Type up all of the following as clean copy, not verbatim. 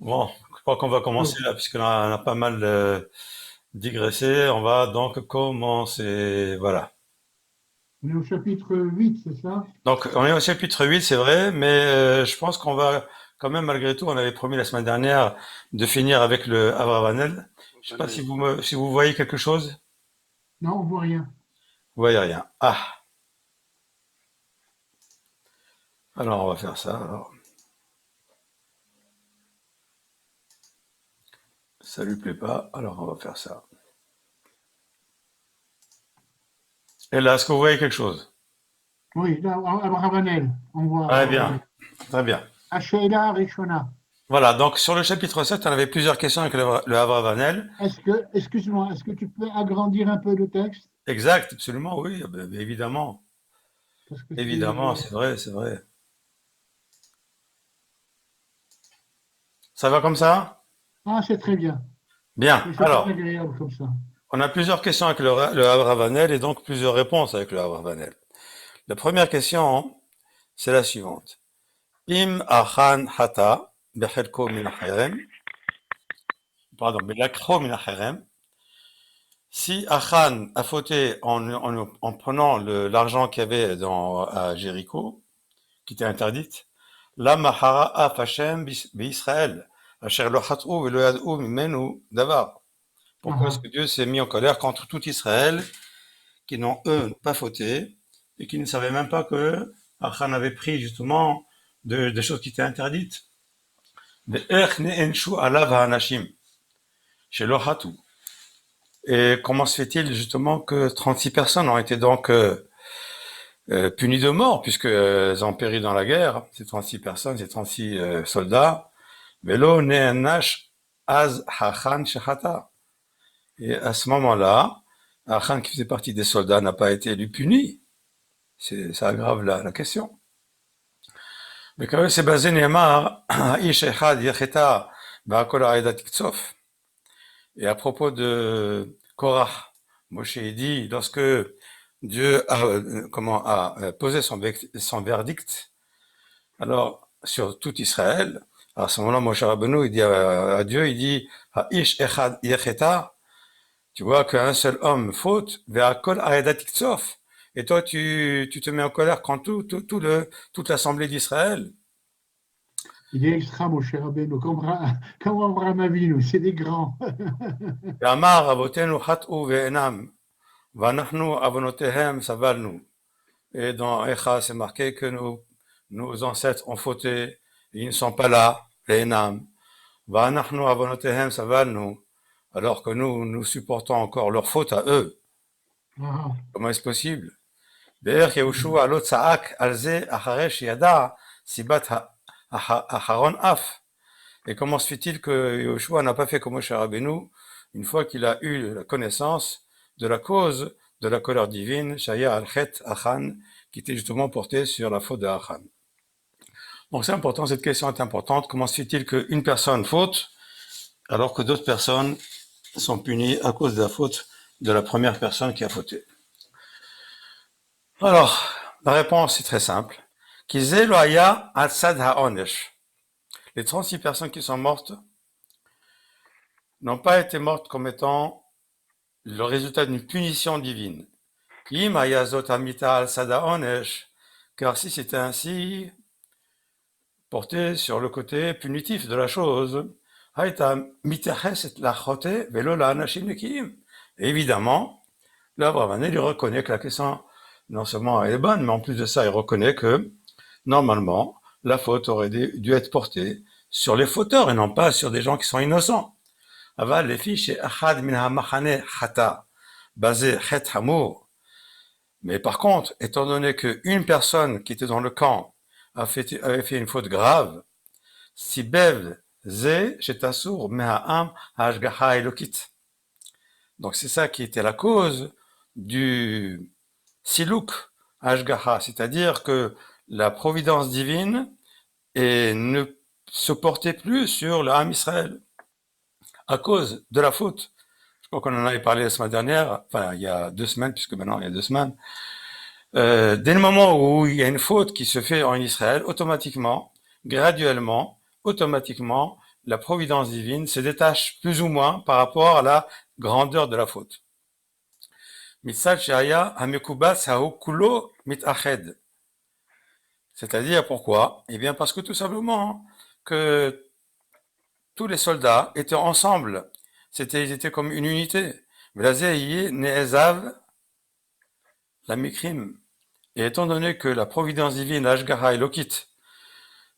Bon, je crois qu'on va commencer Alors, là, puisqu'on a pas mal digressé. On va donc commencer. Voilà. on est au chapitre 8, c'est ça? Donc, on est au chapitre 8, c'est vrai, mais je pense qu'on va quand même, malgré tout, on avait promis la semaine dernière de finir avec le Abravanel. Je sais pas si si vous voyez quelque chose. Non, on voit rien. Vous voyez rien. Ah, alors on va faire ça. Alors, ça lui plaît pas, alors on va faire ça. Et là, est-ce que vous voyez quelque chose? Oui, là, Abravanel, on voit Très bien, Abravanel. très bien. Asheila Rishona. Voilà, donc sur le chapitre 7, on avait plusieurs questions avec le Abravanel. Excuse-moi, est-ce que tu peux agrandir un peu le texte? Exact, absolument, oui, évidemment. Parce que Évidemment, c'est. c'est vrai, c'est vrai. Ça va comme ça? Ah, c'est très bien. Bien. C'est très Alors, agréable comme ça. on a plusieurs questions avec le Havre-Vanel et donc plusieurs réponses avec le Havre-Vanel. La première question, c'est la suivante. Im achan hata bechelko min ha'cherem, pardon, belakro min ha'cherem. Si Achan a fauté en prenant l'argent qu'il y avait à Jéricho, qui était interdite, la mahara af Hashem Israël, asher lo hat'u velo yad'u mimenu davar. Ah, Pourquoi est-ce ah. que Dieu s'est mis en colère contre tout Israël, qui n'ont eux pas fauté, et qui ne savaient même pas que Achan avait pris justement des choses qui étaient interdites. Et comment se fait-il justement que 36 personnes ont été donc punies de mort, puisqu'elles ont péri dans la guerre, ces 36 personnes, ces 36 soldats, Velo ne'anash az hachan shechata. Et à ce moment-là, Achan, qui faisait partie des soldats, n'a pas été lui puni. Ça aggrave la question. Mais quand même, c'est basé Neymar, Ish Echad Yecheta, Ba'akol Ha'edat Tiktsof. Et à propos de Korah, Moshe dit, lorsque Dieu a posé son verdict, alors, sur tout Israël, à ce moment-là, Moshe Rabbeinu, il dit à Dieu, il dit, Ish Echad Yecheta, tu vois qu'un seul homme faute, Ve'akol Ha'edat Tiktsof. Et toi, tu te mets en colère quand toute l'assemblée d'Israël. Il est extra, mon cher Rabbeinu, comme Abraham Avinu, c'est des grands. ואמר אבותינו חטאו ואינם, ואנחנו עוונותיהם סבלנו. Et dans Echa, c'est marqué que nos ancêtres ont fauté, et ils ne sont pas là, les Enam. ואנחנו עוונותיהם סבלנו, alors que nous supportons encore leurs fautes à eux. Ah, Comment est-ce possible? ואיך יהושע לא צעק על זה אחרי שידע סיבת אחרון אף. Et comment se fait-il que Yoshua n'a pas fait comme Moshe Rabbeinu une fois qu'il a eu la connaissance de la cause de la colère divine, Shaya al-Chet Achan, qui était justement portée sur la faute de Achan. Donc c'est important, cette question est importante. Comment se fait-il qu'une personne faute alors que d'autres personnes sont punies à cause de la faute de la première personne qui a fauté? Alors, la réponse est très simple. Kizelo haya al-sad ha'onesh. Les 36 personnes qui sont mortes n'ont pas été mortes comme étant le résultat d'une punition divine. Car si c'était ainsi, porté sur le côté punitif de la chose, évidemment, l'Abraham il reconnaît que la question, non seulement elle est bonne, mais en plus de ça, il reconnaît que, normalement, la faute aurait dû être portée sur les fauteurs et non pas sur des gens qui sont innocents. Aval les fiches achad min ha-machane chata, basé chet hamour. Mais par contre, étant donné qu'une personne qui était dans le camp avait fait une faute grave, si bev ze shetasur meha'am hashgaha elokit. Donc c'est ça qui était la cause du siluk hashgaha, c'est-à-dire que la providence divine ne se portait plus sur le Ham Israël à cause de la faute. Je crois qu'on en avait parlé la semaine dernière, enfin il y a 2 semaines, puisque maintenant il y a 2 semaines. Dès le moment où il y a une faute qui se fait en Israël, automatiquement, graduellement, automatiquement, la providence divine se détache plus ou moins par rapport à la grandeur de la faute. Mitzad shaya hamekubas haokulo mitached. C'est-à-dire pourquoi? Eh bien parce que tout simplement que tous les soldats étaient ensemble. Ils étaient comme une unité. Vlazei ne'ezav la mikrim. Et étant donné que la providence divine, l'Ashgaha et l'Okit,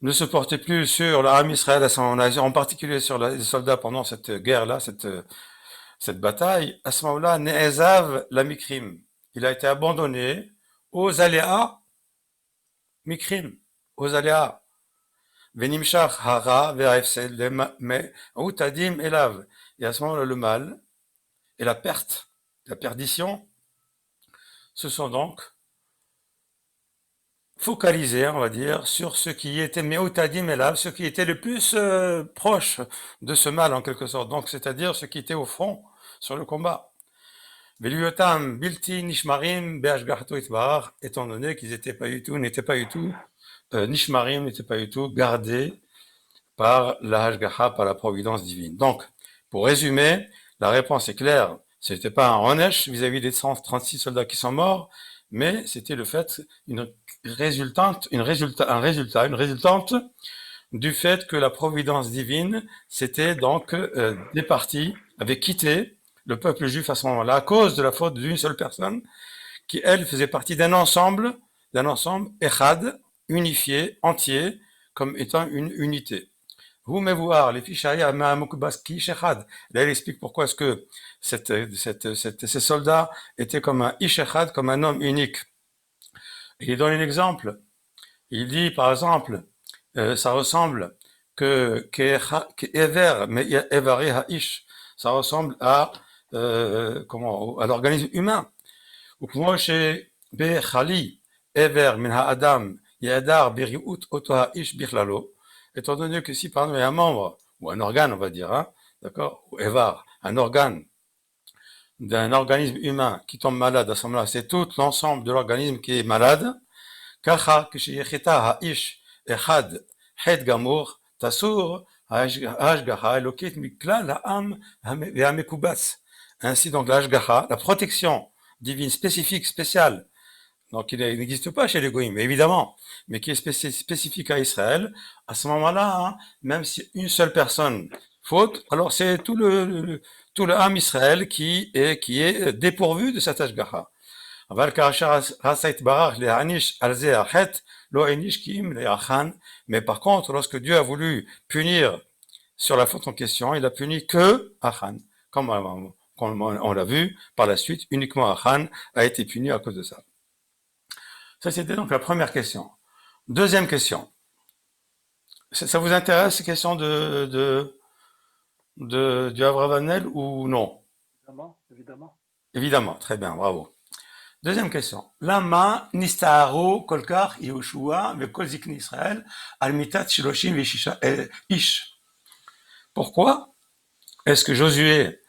ne se portait plus sur l'Am Israël, en particulier sur les soldats pendant cette guerre-là, cette bataille, à ce moment-là, Ne'ezav la Mikrim. Il a été abandonné aux aléas Mikrim, aux aléas. Venimshach hara ve'afsel utadim elav. Et à ce moment-là, le mal et la perte, la perdition, se sont donc focalisés, on va dire, sur ce qui était me'utadim elav, ce qui était le plus proche de ce mal en quelque sorte. Donc, c'est-à-dire ce qui était au front sur le combat. Veluyotam bilti nishmarim be'ashgahato itbarach, étant donné qu'ils n'étaient pas du tout nishmarim, n'étaient pas du tout gardés par la hashgaha, par la providence divine. Donc, pour résumer, la réponse est claire. Ce n'était pas un renesh vis-à-vis des 136 soldats qui sont morts, mais c'était le fait, une résultante du fait que la providence divine s'était donc départie, avait quitté le peuple juif à ce moment-là, à cause de la faute d'une seule personne, qui elle faisait partie d'un ensemble echad, unifié, entier, comme étant une unité. Vous me voir, les fichaïa ma'amukbaski shechad. Là, il explique pourquoi est-ce que ces soldats étaient comme un ishechad, comme un homme unique. Et il donne un exemple. Il dit, par exemple, ça ressemble Ever, mais Evari Ha'ish, ça ressemble à l'organisme humain. Ou כמו שבחלי Ever min ha'adam yadar biriut oto ha'ish bichlalo, étant donné que si par exemple il y a un membre ou un organe, on va dire, hein, d'accord, ou Evar, un organe d'un organisme humain qui tombe malade, à ce moment-là, c'est tout l'ensemble de l'organisme qui est malade. ככה כשיחטא האיש אחד חטא גמור, תסור ההשגחה האלוקית מכלל העם והמקובץ. Ainsi donc l'ashgaha, la protection divine spécifique, spéciale, donc il n'existe pas chez les goïms, évidemment, mais qui est spécifique à Israël, à ce moment-là, hein, même si une seule personne faute, alors c'est tout le âme Israël qui est dépourvu de cette ashgaha. Mais par contre, lorsque Dieu a voulu punir sur la faute en question, il a puni que Achan. Comme on l'a vu par la suite, uniquement Achan a été puni à cause de ça. Ça, c'était donc la première question. Deuxième question. Ça vous intéresse, ces questions du Abravanel ou non? Évidemment, évidemment. Évidemment, très bien, bravo. Deuxième question. Lama nistaro kolkar Yehoshua vekol zikni Israël al mitat shiloshim veshisha ish. Pourquoi est-ce que Josué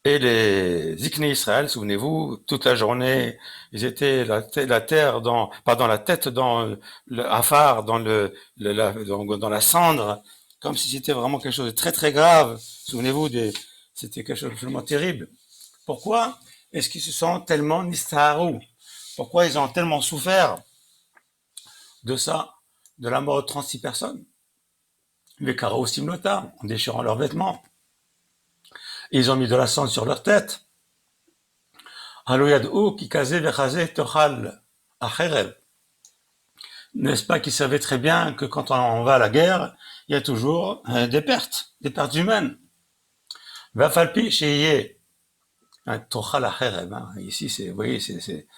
et les zikni Israël, souvenez-vous, toute la journée, ils étaient la tête dans le afar, dans la cendre, comme si c'était vraiment quelque chose de très très grave. Souvenez-vous, c'était quelque chose d'absolument terrible. Pourquoi est-ce qu'ils se sont tellement nistaru? Pourquoi ils ont tellement souffert de ça, de la mort de 36 personnes? Les karo simlota, en déchirant leurs vêtements. Ils ont mis de la cendre sur leur tête. Aloyadou ki kaze vechaze tochal acherev. N'est-ce pas qu'ils savaient très bien que quand on va à la guerre, il y a toujours des pertes humaines. Vafalpi sheye tochal acherev. Ici, vous voyez, c'est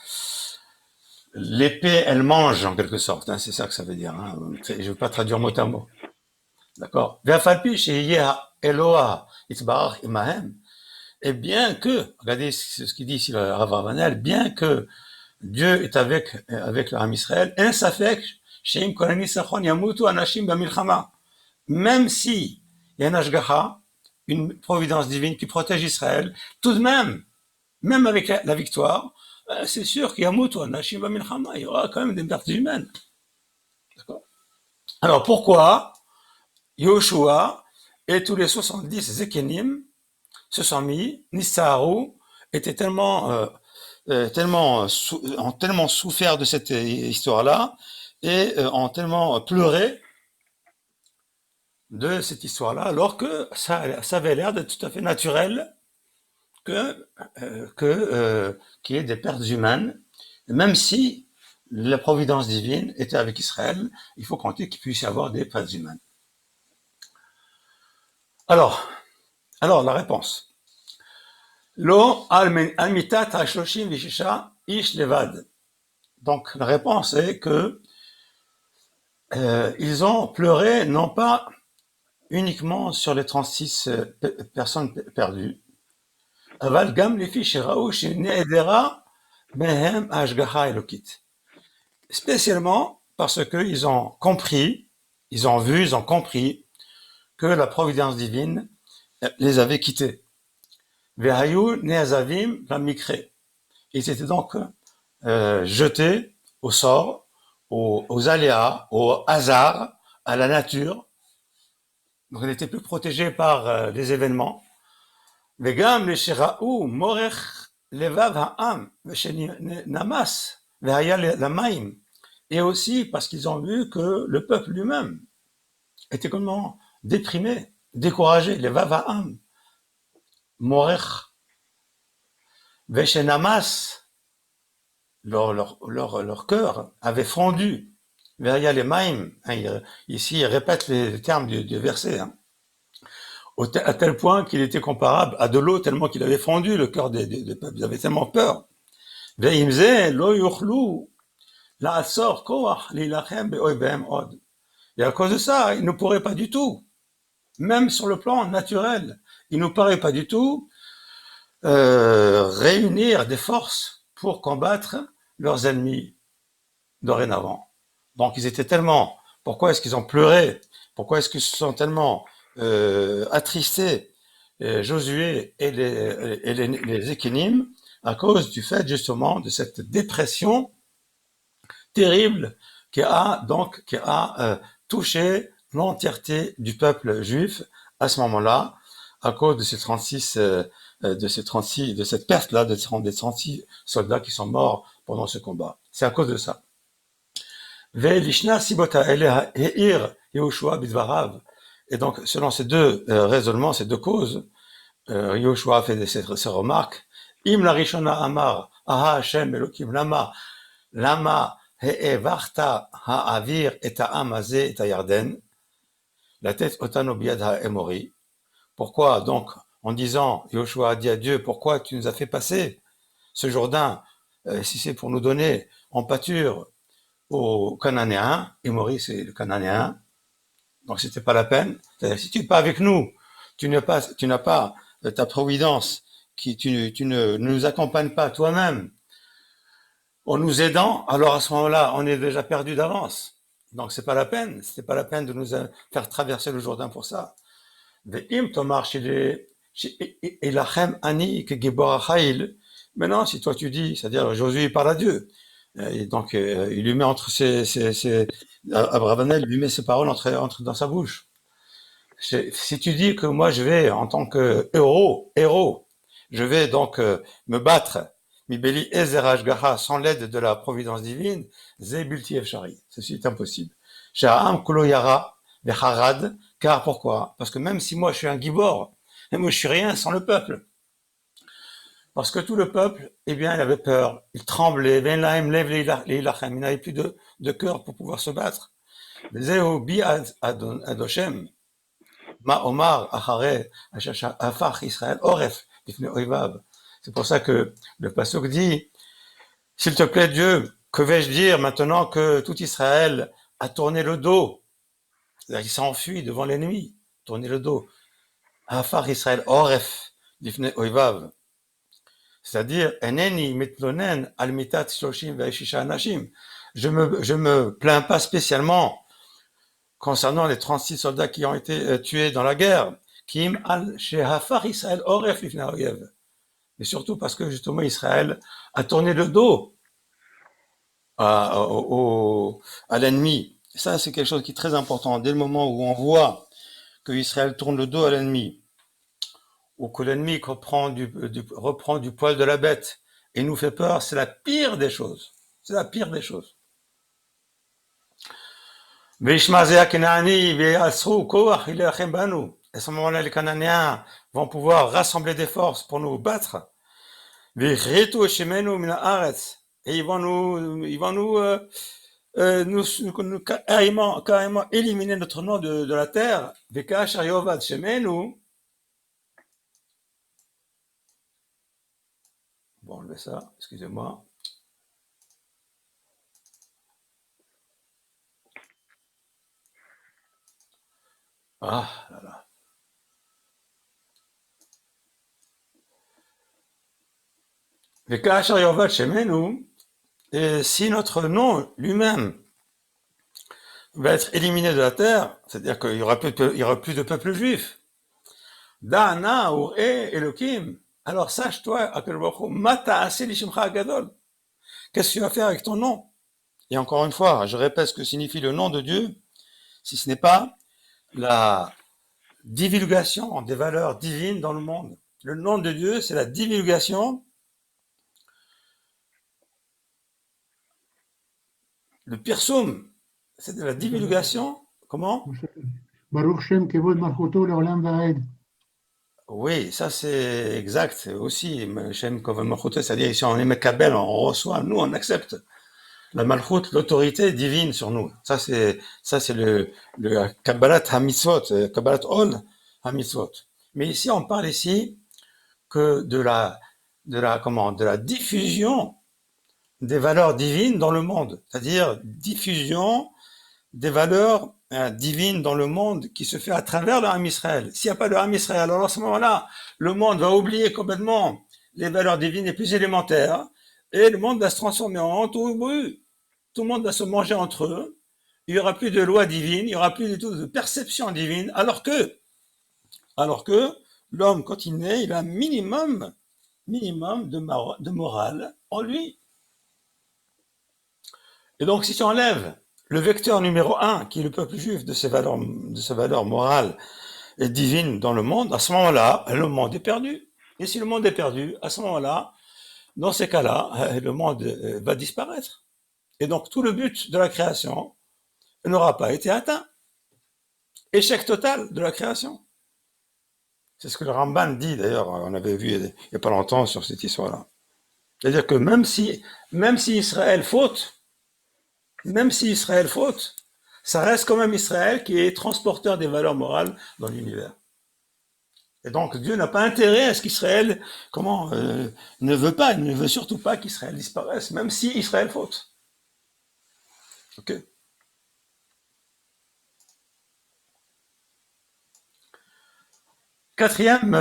l'épée, elle mange en quelque sorte, hein, c'est ça que ça veut dire. Hein. Je ne veux pas traduire mot à mot. D'accord. Et bien que, regardez ce qu'il dit ici le Rav Avanel, bien que Dieu est avec l'Am Israël, même si il y a un ashgaha, une providence divine qui protège Israël, tout de même avec la victoire, c'est sûr qu'il y aura quand même des pertes humaines. D'accord. Alors pourquoi Yoshua Et tous les 70 Zekenim se sont mis, Nissaharu, étaient ont tellement souffert de cette histoire-là, et ont tellement pleuré de cette histoire-là, alors que ça avait l'air d'être tout à fait naturel que, qu'il y ait des pertes humaines, même si la providence divine était avec Israël, il faut compter qu'il puisse y avoir des pertes humaines. Alors, la réponse. Lo almitat hashloshim vishisha ish levad. Donc la réponse est que ils ont pleuré non pas uniquement sur les 36 personnes perdues, aval gam lefi sheraou shenedera mehem hashgacha elokit. Spécialement parce qu'ils ont compris, ils ont vu, ils ont compris que la providence divine les avait quittés. Vehayu neazavim lamikre. Ils étaient donc jetés au sort, aux aléas, au hasard, à la nature. Donc ils n'étaient plus protégés par les événements. Vegam lesheraou morech levav ha'am namas vehaya lamaim. Et aussi parce qu'ils ont vu que le peuple lui-même était complètement déprimé, découragé. Levav ha'am morech veshenamas. Leur cœur avait fondu. Veria les maim, ici il répète les termes du verset, hein, à tel point qu'il était comparable à de l'eau, tellement qu'il avait fondu le cœur des peuples. Ils avaient tellement peur. Veimze lo yuchlu la'asor koach lilachem be'oivem od. Et à cause de ça, ils ne pourraient pas du tout, même sur le plan naturel, ils ne pourraient pas du tout réunir des forces pour combattre leurs ennemis dorénavant. Donc ils étaient tellement, pourquoi est-ce qu'ils ont pleuré, pourquoi est-ce qu'ils se sont tellement attristés, Josué et les Équinim, à cause du fait justement de cette dépression terrible qui a touché l'entièreté du peuple juif à ce moment-là, à cause de ces 36, de cette perte-là, des 36 soldats qui sont morts pendant ce combat. C'est à cause de ça. Et donc, selon ces deux raisonnements, ces deux causes, Yehoshua a fait ces remarques. Im la rishona amar, aha Hashem Elokim lama he'evarta ha'avir et ha'am hazeh et ha'yarden, la tête otano biad ha'emori. Pourquoi donc, en disant, Yehoshua a dit à Dieu, pourquoi tu nous as fait passer ce Jourdain, si c'est pour nous donner en pâture aux Cananéens, Émori c'est le Cananéen, donc c'était pas la peine. C'est-à-dire, si tu n'es pas avec nous, tu n'as pas ta providence, tu ne nous accompagnes pas toi-même en nous aidant, alors à ce moment-là, on est déjà perdu d'avance. Donc c'est pas la peine, c'était pas la peine de nous faire traverser le Jourdain pour ça. Maintenant, si toi tu dis, c'est-à-dire Josué parle à Dieu, et donc il lui met entre Abravanel lui met ses paroles entre dans sa bouche. Si tu dis que moi je vais en tant que héros, je vais donc me battre, Mibeli Ezeraj Gaha, sans l'aide de la providence divine, Zebulti Efshari, ceci est impossible. Sha'am Kuloyara, Becharad, car pourquoi? Parce que même si moi je suis un gibor, et moi je suis rien sans le peuple. Parce que tout le peuple, eh bien, il avait peur, il tremblait, il n'avait plus de cœur pour pouvoir se battre. Zéhu Adoshem, Ma Omar Achare Afach Israël Oref. C'est pour ça que le pasuk dit, s'il te plaît Dieu, que vais-je dire maintenant que tout Israël a tourné le dos, c'est-à-dire qu'il s'est enfui devant l'ennemi, tourné le dos. Afach Israël Oref Difne Oivav. C'est-à-dire, Eneni mitlonen al mitat shloshim ve'shisha anashim. Je me plains pas spécialement concernant les 36 soldats qui ont été tués dans la guerre. Kim al shehafar Israël oref lifnei oyev. Mais surtout parce que justement Israël a tourné le dos à l'ennemi. Ça, c'est quelque chose qui est très important. Dès le moment où on voit que Israël tourne le dos à l'ennemi, ou que l'ennemi reprend du poil de la bête et nous fait peur, c'est la pire des choses. C'est la pire des choses. À ce moment-là, les Cananéens vont pouvoir rassembler des forces pour nous battre. Et ils vont nous carrément éliminer notre nom de la terre. Bon, enlever ça, excusez-moi. Ah là là. Et si notre nom lui-même va être éliminé de la terre, c'est-à-dire qu'il y aura plus de peuple juif. Da'ana ou Elohim. Alors sache-toi, Akadosh Baruch Hu, Mata Aseh Lishimcha Agadol. Qu'est-ce que tu vas faire avec ton nom? Et encore une fois, je répète ce que signifie le nom de Dieu, si ce n'est pas la divulgation des valeurs divines dans le monde. Le nom de Dieu, c'est la divulgation, le pirsum, c'est de la divulgation. Comment? Baruch Shem Kevod Malchuto Leolam Vaed. Oui, ça c'est exact, c'est aussi Shem Kavod Malchuto, c'est-à-dire ici on est Mekabel, on reçoit, nous on accepte la Malchut, l'autorité divine sur nous. Ça c'est le Kabbalat HaMitzvot, Kabbalat Ol HaMitzvot. Mais ici on parle ici que de la diffusion des valeurs divines dans le monde, c'est-à-dire diffusion des valeurs divines dans le monde qui se fait à travers le Ham Israël. S'il n'y a pas de Ham Israël, alors à ce moment-là, le monde va oublier complètement les valeurs divines les plus élémentaires et le monde va se transformer en tout bruit. Tout le monde va se manger entre eux. Il n'y aura plus de loi divine, il n'y aura plus du tout de perception divine, alors que l'homme, quand il naît, il a un minimum de morale en lui. Et donc, si tu enlèves le vecteur numéro 1, qui est le peuple juif de ses valeurs morales et divines dans le monde, à ce moment-là, le monde est perdu. Et si le monde est perdu, à ce moment-là, dans ces cas-là, le monde va disparaître. Et donc, tout le but de la création n'aura pas été atteint. Échec total de la création. C'est ce que le Ramban dit, d'ailleurs, on avait vu il n'y a pas longtemps sur cette histoire-là. C'est-à-dire que même si Israël faute, ça reste quand même Israël qui est transporteur des valeurs morales dans l'univers. Et donc Dieu n'a pas intérêt à ce qu'Israël, ne veut surtout pas qu'Israël disparaisse, même si Israël faute. Ok. Quatrième,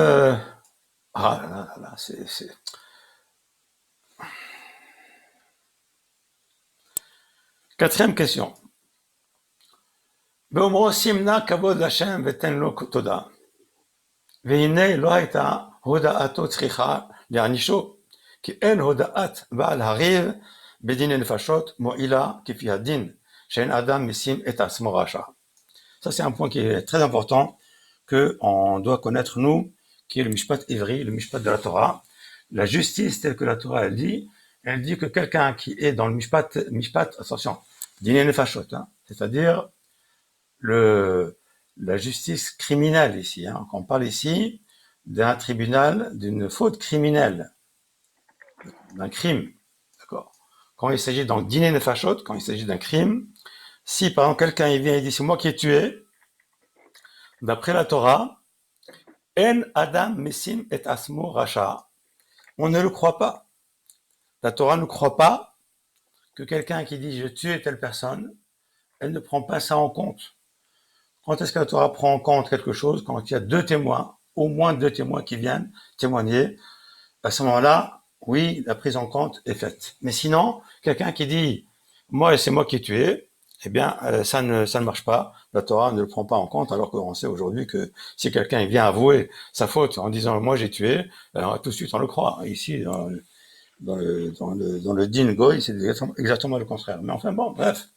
quatrième question. באומרו סימנה כבוד לשם ותן לו תודה. והנה לא הייתה הודעתו צריכה להענישו, כי אין הודעת בעל הריב בדיני נפשות מועילה כפי הדין, שאין אדם משים את עצמו רשע. Ça c'est un point qui est très important, qu'on doit connaître nous, qui est le mishpat ivri, le mishpat de la Torah. La justice telle que la Torah elle dit que quelqu'un qui est dans le mishpat, attention, diné nefashot, c'est-à-dire la justice criminelle ici. On parle ici d'un tribunal, d'une faute criminelle, d'un crime. D'accord. Quand il s'agit donc diné nefashot, quand il s'agit d'un crime, si par exemple quelqu'un il vient et dit c'est moi qui ai tué, d'après la Torah, en adam mesim et asmo racha, on ne le croit pas. La Torah ne croit pas que quelqu'un qui dit je tue telle personne, elle ne prend pas ça en compte. Quand est-ce que la Torah prend en compte quelque chose? Quand il y a deux témoins, au moins deux témoins qui viennent témoigner, à ce moment-là, oui, la prise en compte est faite. Mais sinon, quelqu'un qui dit moi c'est moi qui ai tué, eh bien ça ne marche pas. La Torah ne le prend pas en compte, alors qu'on sait aujourd'hui que si quelqu'un vient avouer sa faute en disant moi j'ai tué, alors tout de suite on le croit. Ici dans le din goy, c'est exactement le contraire. Mais enfin bon, bref.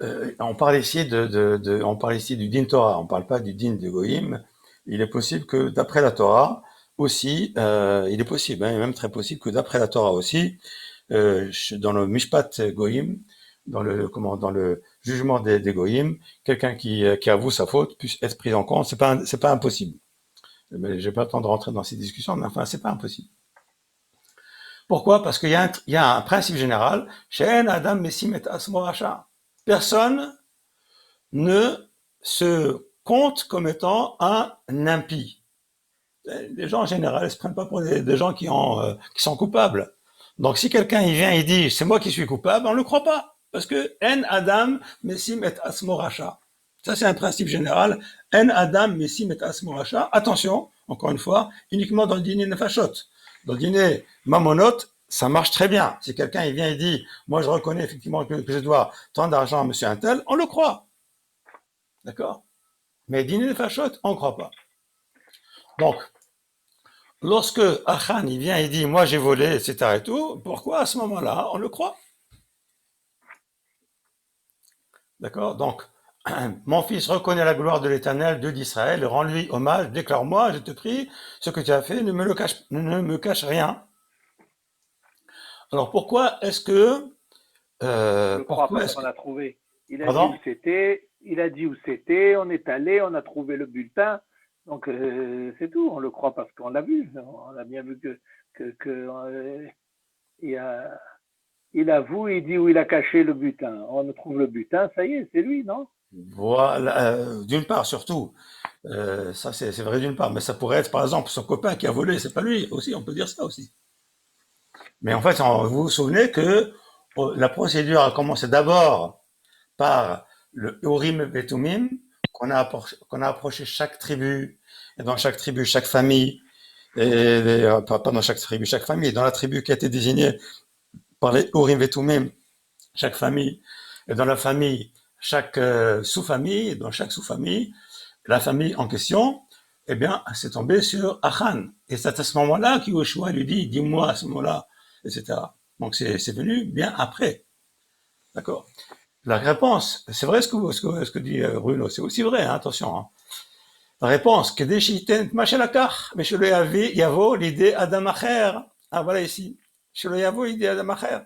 On parle ici on parle ici du din Torah, on parle pas du din de Goïm. Il est possible que d'après la Torah aussi, il est possible, hein, et même très possible que d'après la Torah aussi, dans le Mishpat Goïm, dans le jugement des Goïm, quelqu'un qui avoue sa faute puisse être pris en compte. C'est pas impossible. Mais j'ai pas le temps de rentrer dans ces discussions, mais enfin, c'est pas impossible. Pourquoi? Parce il y a un principe général. She'en Adam Messim et Asmo Racha. Personne ne se compte comme étant un impie. Les gens en général ne se prennent pas pour des gens qui sont coupables. Donc si quelqu'un il vient et dit c'est moi qui suis coupable, on ne le croit pas. Parce que En Adam Messim et Asmo Racha. Ça c'est un principe général. En Adam Messim et Asmo Racha. Attention, encore une fois, uniquement dans le dîner Nefashot. Dans le dîner Mamonot, ça marche très bien. Si quelqu'un il vient et dit moi je reconnais effectivement que je dois tant d'argent à monsieur Intel, on le croit. D'accord? Mais dîner Nefashot, on ne croit pas. Donc, lorsque Achan il vient et dit moi j'ai volé, etc. et tout, pourquoi à ce moment-là on le croit? D'accord? Donc, mon fils reconnaît la gloire de l'Éternel, Dieu d'Israël, rends-lui hommage, déclare-moi, je te prie, ce que tu as fait, ne me cache rien. Alors pourquoi est-ce que On le croit pourquoi parce est-ce qu'on que a trouvé. Il a dit où pardon? c'était, il a dit où c'était, on est allé, on a trouvé le bulletin. Donc c'est tout, on le croit parce qu'on l'a vu. On a bien vu que il, a, il avoue, il dit où il a caché le butin. On trouve le butin, ça y est, c'est lui, non? Voilà, d'une part surtout, ça c'est vrai d'une part, mais ça pourrait être par exemple son copain qui a volé, c'est pas lui aussi, on peut dire ça aussi. Mais en fait, vous vous souvenez que la procédure a commencé d'abord par le Urim et Tumim, qu'on a approché chaque tribu, et dans chaque tribu, chaque famille, pas dans chaque tribu, chaque famille, dans la tribu qui a été désignée par les Urim et Tumim, chaque famille, et dans la famille, chaque sous-famille, et dans chaque sous-famille, la famille en question, eh bien, c'est tombé sur Achan. Et c'est à ce moment-là qu'Yoshua lui dit, dis-moi à ce moment-là, etc. Donc c'est venu bien après. D'accord? La réponse, c'est vrai ce que dit Bruno, c'est aussi vrai, hein, attention. Hein. La réponse, que des shiten machelakach, mais chez le yavo l'idée Adam Acher. Ah voilà ici. Chez le yavo l'idée Adam Acher.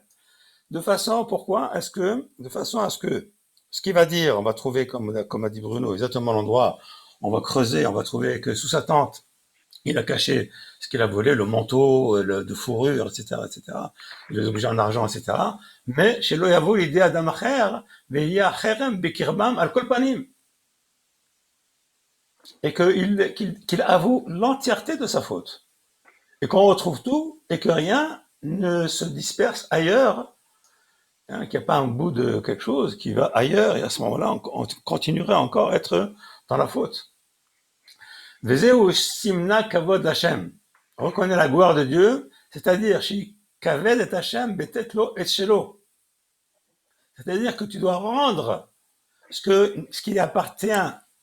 De façon, pourquoi est-ce que, de façon à ce que, ce qu'il va dire, on va trouver, comme a dit Bruno, exactement l'endroit, on va creuser, on va trouver que sous sa tente, il a caché ce qu'il a volé, le manteau de fourrure, etc., etc., les objets en argent, etc. Mais chez Loyavo, l'idée Adam Acher, veilla cherem bekirbam al kolpanim, et qu'il avoue l'entièreté de sa faute, et qu'on retrouve tout, et que rien ne se disperse ailleurs, hein, qu'il n'y a pas un bout de quelque chose qui va ailleurs, et à ce moment-là, on continuerait encore à être dans la faute. Vezeu simna kavod Hashem. Reconnaît la gloire de Dieu, c'est-à-dire kaved et Hashem betetlo et shelo. C'est-à-dire que tu dois rendre ce qui appartient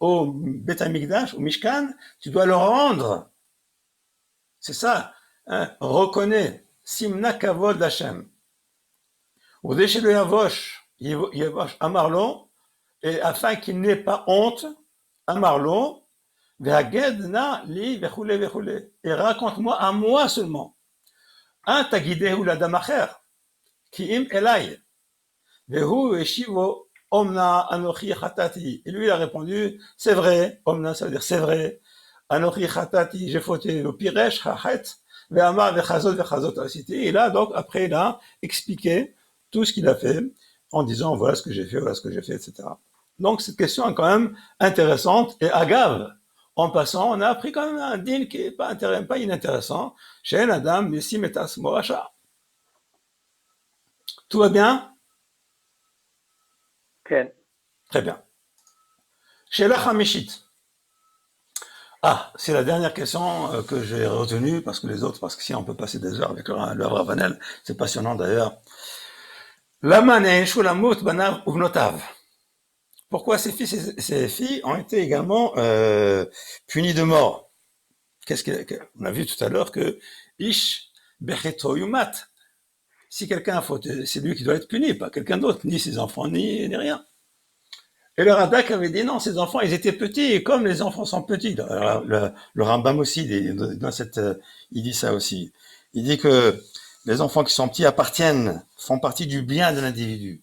au Beth Amikdash, au Mishkan, tu dois le rendre. C'est ça. Hein, reconnais. Simna kavod Hashem. Au déchet de Yavosh, Yavosh Amarlon, et afin qu'il n'ait pas honte, Amarlon, et raconte-moi à moi seulement. Un tagidehu ladamacher, ki im elai, vehu eshivo omna anochi chatati. Et lui il a répondu, c'est vrai, omna ça veut dire c'est vrai, anochi chatati, j'ai fauté, le piresh chachet, ve'amar vechazot vechazot asiti. Et là donc après il a expliqué tout ce qu'il a fait en disant voilà ce que j'ai fait, voilà ce que j'ai fait, etc. Donc cette question est quand même intéressante et agave. En passant, on a appris quand même un din qui n'est pas inintéressant. Chez un Adam, Messi Metas Moracha. Tout va bien? Ken. Très bien. Chez la Hamishit. Ah, c'est la dernière question que j'ai retenue, parce que les autres, parce que si on peut passer des heures avec leur Ravanel, c'est passionnant d'ailleurs. Lama ne'eshu lamut banav uvnotav. Pourquoi ces fils et ces filles ont été également punis de mort? On a vu tout à l'heure que Ish Becheto Yumat. Si quelqu'un a fauté, c'est lui qui doit être puni, pas quelqu'un d'autre, ni ses enfants, ni rien. Et le Radak avait dit non, ces enfants, ils étaient petits, et comme les enfants sont petits, le Rambam aussi, il dit ça aussi. Il dit que les enfants qui sont petits font partie du bien de l'individu.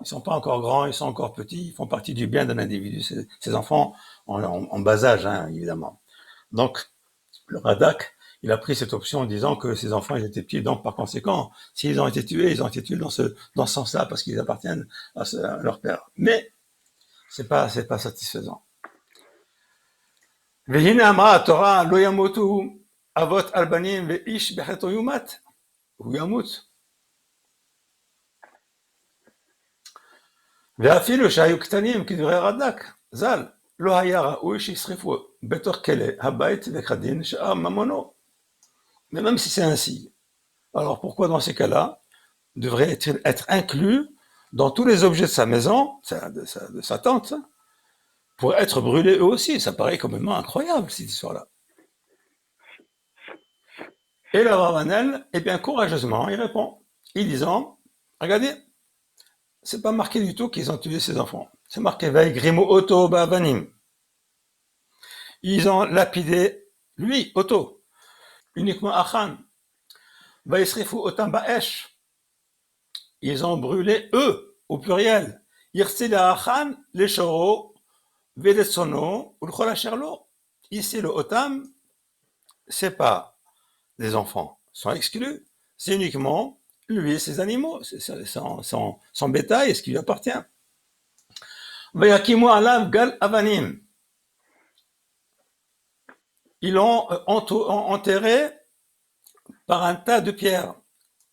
Ils sont pas encore grands, ils sont encore petits, ils font partie du bien de l'individu. Ces enfants en bas âge, hein, évidemment. Donc, le Radak, il a pris cette option en disant que ces enfants, ils étaient petits, donc par conséquent, s'ils ont été tués, ils ont été tués dans ce sens-là, parce qu'ils appartiennent à leur père. Mais, c'est pas satisfaisant. והנה אמרה התורה לא ימותו אבות על בנים ואיש בחטאו יומת, הוא ימות. ואפילו שהיו קטנים כדברי רד"ק ז"ל, לא היה ראוי שישרפו בתוך כלא הבית וכדין שאר ממונו. Mais même si c'est ainsi, alors pourquoi dans ces cas-là devrait-il être inclus dans tous les objets de sa maison, de sa tente, pour être brûlés eux aussi? Ça paraît complètement incroyable, cette histoire-là. Et le Ravanel, eh bien, courageusement, il répond, en disant, regardez, c'est pas marqué du tout qu'ils ont tué ses enfants. C'est marqué, Vaïgrimo Otto Bavanim. Ils ont lapidé, lui, Otto, uniquement Achan. Vaïsrifu Otam Baesh. Ils ont brûlé eux, au pluriel. Yirsila Achan, les Choro, Vedesono, Ulchola Sherlo. Ici, le Otam, c'est pas des enfants, sont exclus. C'est uniquement lui et ses animaux, son bétail et ce qui lui appartient. Vayakimu alav gal avanim. Ils l'ont enterré par un tas de pierres.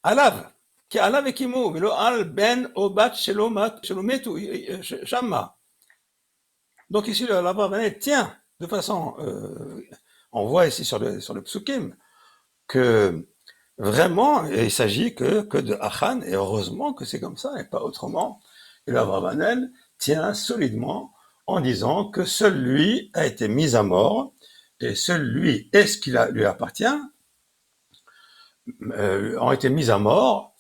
Alav, qui alav ekimu, velo al ben obat shelometu shamma. Donc ici, le Ravanel tient de façon, on voit ici sur le psukim, que vraiment, il s'agit que de Achan, et heureusement que c'est comme ça, et pas autrement. Et le Ravanel tient solidement en disant que seul lui a été mis à mort, et seul lui et ce qui lui appartient ont été mis à mort,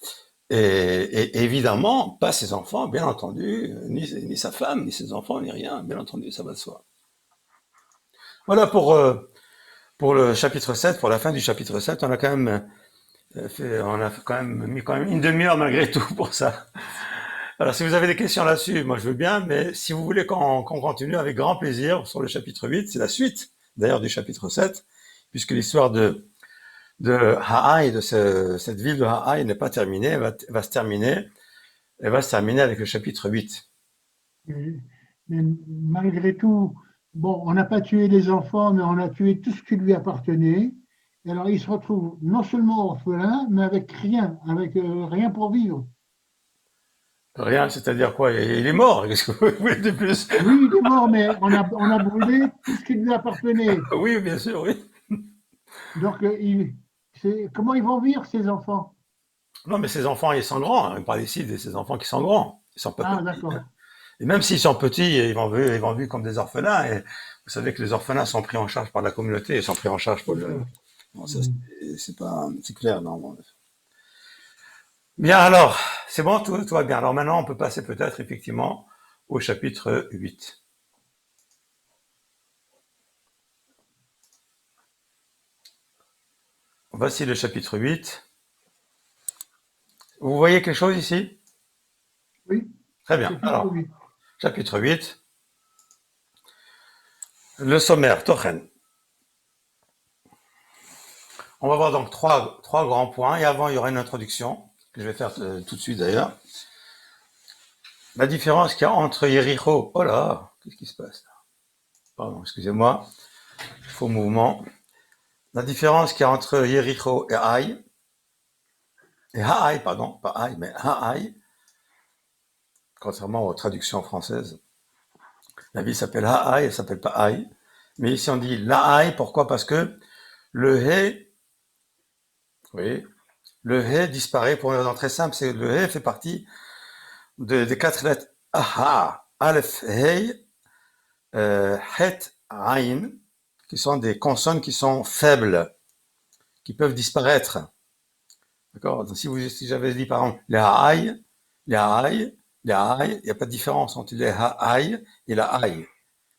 et évidemment, pas ses enfants, bien entendu, ni sa femme, ni ses enfants, ni rien, bien entendu, ça va de soi. Voilà pour le chapitre 7, pour la fin du chapitre 7, on a quand même mis une demi-heure malgré tout pour ça. Alors si vous avez des questions là-dessus, moi je veux bien, mais si vous voulez qu'on continue avec grand plaisir sur le chapitre 8, c'est la suite d'ailleurs du chapitre 7, puisque l'histoire de Ha'ai, de cette ville de Ha'ai n'est pas terminée, elle va se terminer avec le chapitre 8. Mais malgré tout, bon, on n'a pas tué les enfants, mais on a tué tout ce qui lui appartenait. Et alors, il se retrouve non seulement orphelin, mais avec rien pour vivre. Rien, c'est-à-dire quoi? Il est mort, qu'est-ce que vous voulez de plus? Oui, il est mort, mais on a brûlé tout ce qui lui appartenait. Oui, bien sûr, oui. Donc, comment ils vont vivre, ces enfants? Non, mais ces enfants, ils sont grands, hein. On parle ici de ces enfants qui sont grands. Ils sont pas Ah, petits. d'accord. Et même s'ils sont petits, ils vont vivre comme des orphelins. Et vous savez que les orphelins sont pris en charge par la communauté, ils sont pris en charge pour le. Non, ça, c'est clair, non. Bien, alors, c'est bon, tout va bien. Alors maintenant, on peut passer peut-être effectivement au chapitre 8. Voici le chapitre 8. Vous voyez quelque chose ici? Oui. Très bien. Alors, chapitre 8. Le sommaire, Tochen. On va voir donc trois grands points. Et avant, il y aura une introduction, que je vais faire tout de suite d'ailleurs. La différence qu'il y a entre Yericho. Oh là, qu'est-ce qui se passe là? Pardon, excusez-moi. Faux mouvement. La différence qu'il y a entre Yericho et Haï. Et Ha'ai, pardon, pas Haï, mais Ha'ai. Contrairement aux traductions françaises. La ville s'appelle Ha'ai, elle s'appelle pas Haï. Mais ici on dit La'ai, pourquoi? Parce que le He, oui, le He disparaît pour une raison très simple, c'est que le He fait partie des 4 lettres Aha, Aleph, Hey, Het, Ain, qui sont des consonnes qui sont faibles, qui peuvent disparaître. D'accord? Donc si j'avais dit par exemple les Ha'ai, Les Aï, il n'y a pas de différence entre les Ha'aï et la Aï.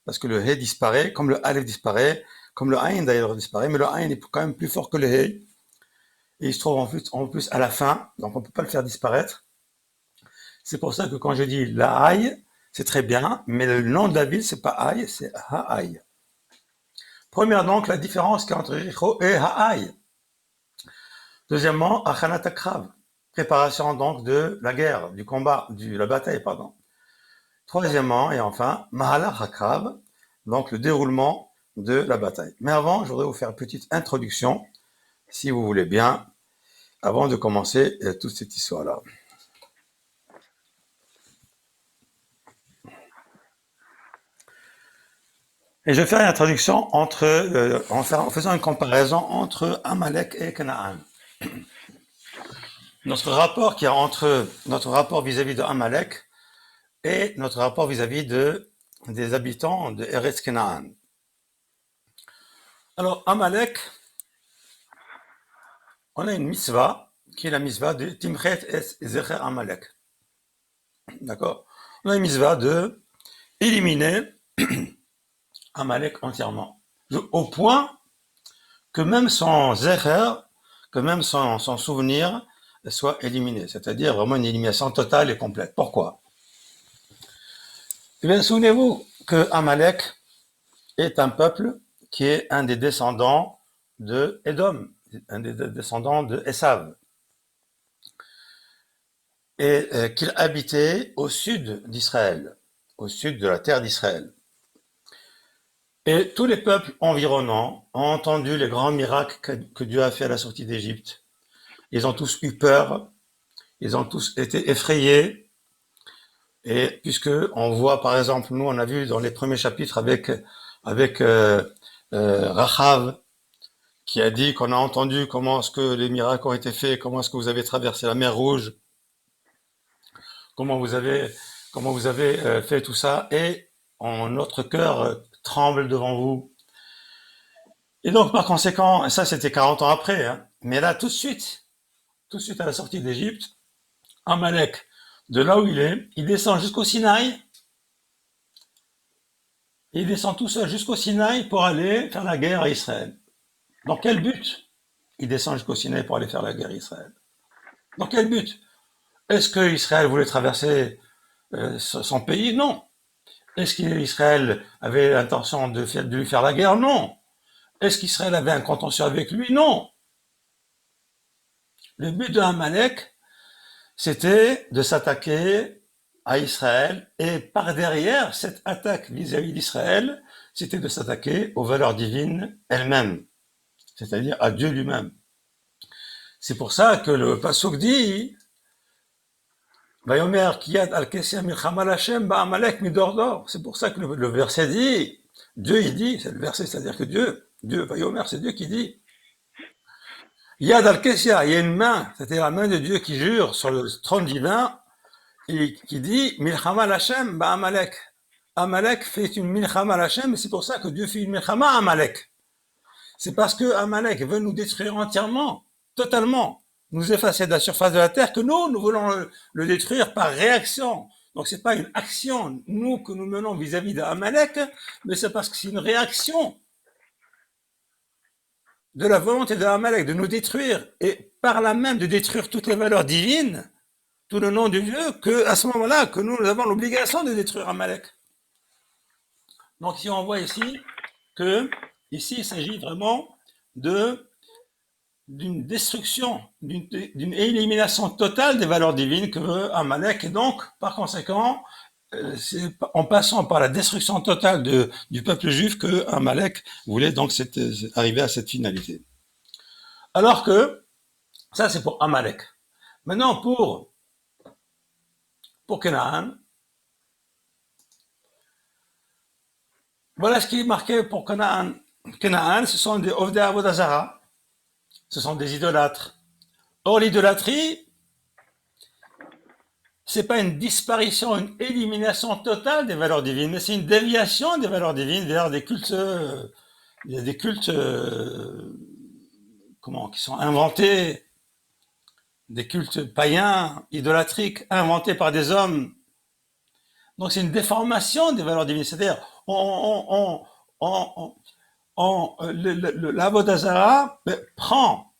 Parce que le He disparaît, comme le Aleph disparaît, comme le Aïn d'ailleurs disparaît, mais le Aïn est quand même plus fort que le He. Et il se trouve en plus à la fin, donc on ne peut pas le faire disparaître. C'est pour ça que quand je dis la Aï, c'est très bien, mais le nom de la ville, c'est pas Aï, c'est Ha'aï. Première donc, la différence qu'il y a entre Jéricho et Ha'aï. Deuxièmement, Achanat Akrav, préparation donc de la guerre, du combat, de la bataille, pardon. Troisièmement, et enfin, Mahalach Akrav, donc le déroulement de la bataille. Mais avant, je voudrais vous faire une petite introduction, si vous voulez bien, avant de commencer toute cette histoire-là. Et je vais faire une introduction en faisant une comparaison entre Amalek et Canaan. Notre rapport qu'il y a entre notre rapport vis-à-vis de Amalek et notre rapport vis-à-vis des habitants de Eretz Canaan. Alors, Amalek, on a une mitzvah, qui est la mitzvah de Timchet es Zecher Amalek. D'accord? On a une mitzvah de éliminer Amalek entièrement. Au point que même son Zecher, que même son souvenir soit éliminé. C'est-à-dire vraiment une élimination totale et complète. Pourquoi? Eh bien, souvenez-vous que Amalek est un peuple qui est un des descendants de Édom, un des descendants de Esav, et qu'il habitait au sud d'Israël, au sud de la terre d'Israël. Et tous les peuples environnants ont entendu les grands miracles que Dieu a fait à la sortie d'Égypte. Ils ont tous eu peur, ils ont tous été effrayés. Et puisque on voit, par exemple, nous on a vu dans les premiers chapitres avec Rachav, qui a dit qu'on a entendu comment est-ce que les miracles ont été faits, comment est-ce que vous avez traversé la mer Rouge, comment vous avez fait tout ça, et notre cœur tremble devant vous. Et donc par conséquent, ça c'était 40 ans après, hein, mais là tout de suite à la sortie d'Égypte, Amalek, de là où il descend jusqu'au Sinaï, il descend tout seul jusqu'au Sinaï pour aller faire la guerre à Israël. Dans quel but il descend jusqu'au Sinaï pour aller faire la guerre à Israël? Dans quel but? Est-ce que Israël voulait traverser son pays? Non. Est-ce qu'Israël avait l'intention de lui faire la guerre? Non. Est-ce qu'Israël avait un contentieux avec lui? Non. Le but de Amalek, c'était de s'attaquer à Israël, et par derrière, cette attaque vis-à-vis d'Israël, c'était de s'attaquer aux valeurs divines elles-mêmes, c'est-à-dire à Dieu lui-même. C'est pour ça que le pasuk dit Vayomer kiyad al kesia milchama l'Hashem ba'amalek midordor. C'est pour ça que le verset dit, Dieu il dit, c'est le verset, c'est-à-dire que Dieu, Vayomer, c'est Dieu qui dit Yad al kesia, il y a une main, c'est-à-dire la main de Dieu qui jure sur le trône divin, et qui dit milchama l'Hashem ba'amalek. Amalek fait une milchama l'Hashem, et c'est pour ça que Dieu fait une milchama à Amalek. C'est parce que Amalek veut nous détruire entièrement, totalement, nous effacer de la surface de la terre, que nous voulons le détruire par réaction. Donc c'est pas une action, nous, que nous menons vis-à-vis d'Amalek, mais c'est parce que c'est une réaction de la volonté d'Amalek de nous détruire, et par là même de détruire toutes les valeurs divines, tout le nom de Dieu, que à ce moment-là, que nous avons l'obligation de détruire Amalek. Donc si on voit ici que ici il s'agit vraiment d'une destruction, d'une élimination totale des valeurs divines que veut Amalek, et donc par conséquent c'est en passant par la destruction totale du peuple juif que Amalek voulait donc arriver à cette finalité. Alors que ça c'est pour Amalek. Maintenant pour Canaan, voilà ce qui est marqué pour Canaan. Canaan, ce sont des Ovdei Avodah Zara, ce sont des idolâtres. Or l'idolâtrie, c'est pas une disparition, une élimination totale des valeurs divines, mais c'est une déviation des valeurs divines vers des cultes, qui sont inventés, des cultes païens, idolâtriques, inventés par des hommes Donc c'est une déformation des valeurs divines. C'est-à-dire, l'Avodah Zarah prend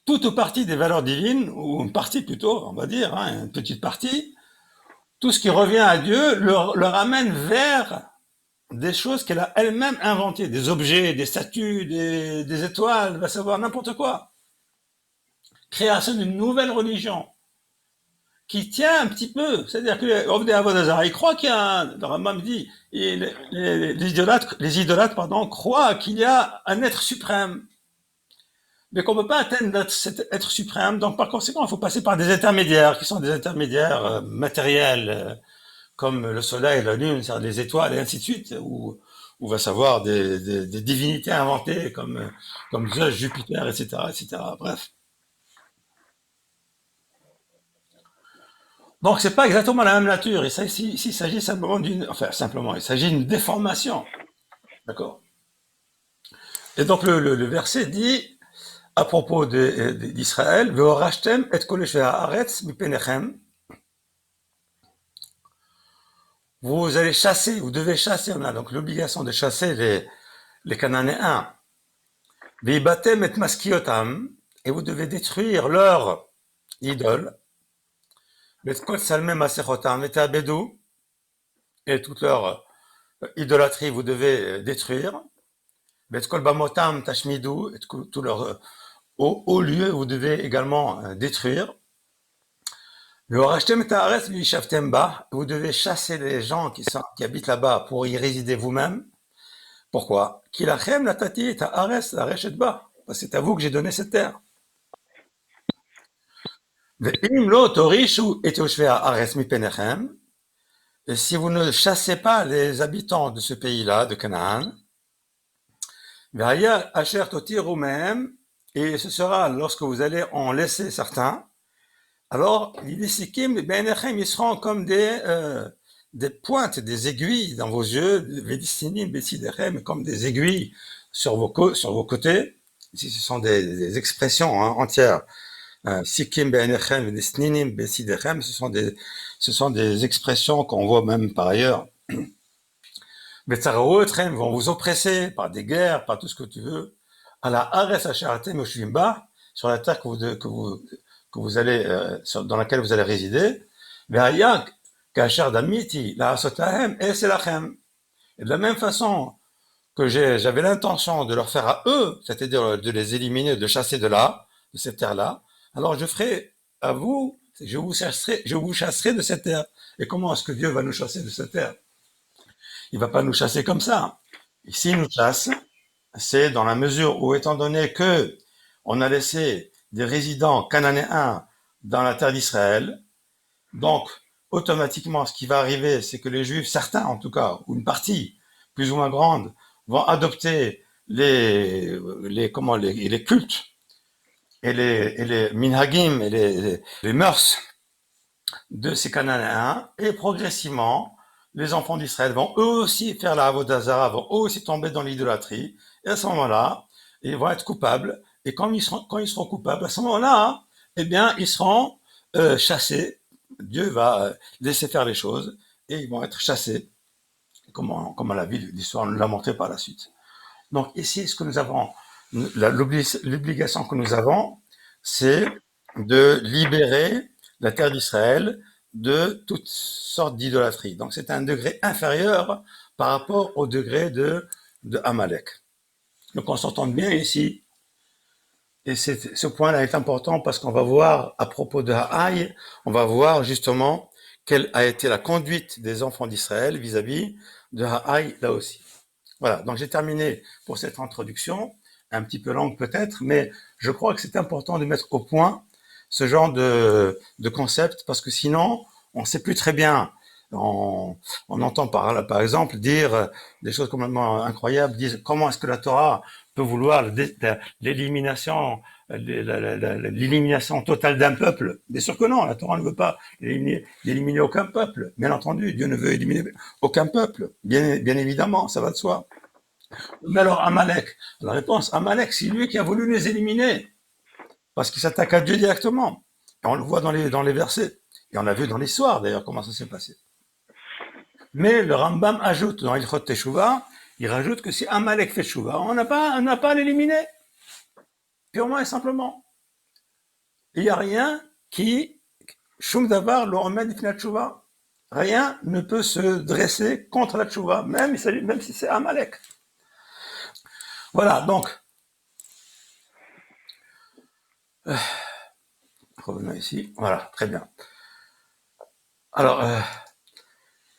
toute ou partie des valeurs divines, ou une partie plutôt, on va dire, hein, une petite partie, tout ce qui revient à Dieu le ramène vers des choses qu'elle a elle-même inventées, des objets, des statues, des étoiles, va savoir n'importe quoi. Création d'une nouvelle religion qui tient un petit peu. C'est-à-dire que Ovdei Avodazara, il croit qu'il y a un, le Rambam dit, les idolâtres, pardon, croient qu'il y a un être suprême, mais qu'on ne peut pas atteindre cet être suprême. Donc, par conséquent, il faut passer par des intermédiaires, qui sont des intermédiaires matériels, comme le soleil, la lune, les étoiles, et ainsi de suite, où va savoir des divinités inventées, comme Zeus, Jupiter, etc., etc. Bref. Donc, c'est pas exactement la même nature. Ici, il s'agit simplement il s'agit d'une déformation. D'accord? Et donc, le verset dit, à propos d'Israël, Ve'orashtem et kol yeshvei haaretz mipenechem. Vous allez chasser, vous devez chasser, on a donc l'obligation de chasser les Cananéens. Ve'ibatem et maskiotam, et vous devez détruire leurs idoles. Ve'tkol salmei masechotam et ta'abedou, et toute leur idolâtrie, vous devez détruire. Ve'tkol bamotam tashmidou, et tout leur haut lieu, vous devez également détruire. Vous devez chasser les gens qui habitent là-bas pour y résider vous-même. Pourquoi? Parce que c'est à vous que j'ai donné cette terre. Et si vous ne chassez pas les habitants de ce pays-là, de Canaan, et ce sera lorsque vous allez en laisser certains, alors les sikim, ils seront comme des pointes, des aiguilles dans vos yeux, comme des aiguilles sur vos côtés. Ici, ce sont des expressions entières. Sikim be'enechem, vesninim besidechem, ce sont des expressions qu'on voit même par ailleurs. Betzaraotchem vont vous oppresser par des guerres, par tout ce que tu veux. À la Ares Asharatem Yoshvimba, sur la terre que vous allez, dans laquelle vous allez résider. Ve'ayak kasher damiti la asotahem et selachem. Et de la même façon que j'avais l'intention de leur faire à eux, c'est-à-dire de les éliminer, de chasser de cette terre-là, alors je ferai à vous, je vous chasserai de cette terre. Et comment est-ce que Dieu va nous chasser de cette terre? Il va pas nous chasser comme ça. Et s'il nous chasse, c'est dans la mesure où, étant donné que on a laissé des résidents cananéens dans la terre d'Israël, donc automatiquement, ce qui va arriver, c'est que les Juifs, certains en tout cas, ou une partie plus ou moins grande, vont adopter les cultes et les minhagim et les mœurs de ces Cananéens, et progressivement, les enfants d'Israël vont eux aussi faire la Avodah Zarah, vont eux aussi tomber dans l'idolâtrie, et à ce moment-là, ils vont être coupables, et quand ils seront coupables, à ce moment-là, eh bien, ils seront chassés. Dieu va laisser faire les choses, et ils vont être chassés, comme à la vie, l'histoire nous l'a montré par la suite. Donc ici, ce que nous avons, l'obligation que nous avons, c'est de libérer la terre d'Israël de toutes sortes d'idolâtrie. Donc c'est un degré inférieur par rapport au degré de Amalek. Donc on s'entend bien ici. Et ce point-là est important parce qu'on va voir, à propos de Haï, on va voir justement quelle a été la conduite des enfants d'Israël vis-à-vis de Haï là aussi. Voilà, donc j'ai terminé pour cette introduction, un petit peu longue peut-être, mais je crois que c'est important de mettre au point ce genre de concept, parce que sinon, on ne sait plus très bien. On entend par exemple dire des choses complètement incroyables, disent comment est-ce que la Torah peut vouloir l'élimination totale d'un peuple. Bien sûr que non, la Torah ne veut pas éliminer aucun peuple. Bien entendu, Dieu ne veut éliminer aucun peuple. Bien évidemment, ça va de soi. Mais alors Amalek, la réponse, Amalek, c'est lui qui a voulu les éliminer, parce qu'il s'attaque à Dieu directement. Et on le voit dans les versets. Et on a vu dans l'histoire, d'ailleurs, comment ça s'est passé. Mais le Rambam ajoute dans Ilchot Teshuvah, il rajoute que si Amalek fait Teshuvah, on n'a pas à l'éliminer. Purement et simplement. Il n'y a rien qui, Shum Davar lo omed lifnei Teshuvah. Rien ne peut se dresser contre la Teshuvah, même si c'est Amalek. Voilà, donc, revenons ici. Voilà, très bien. Alors,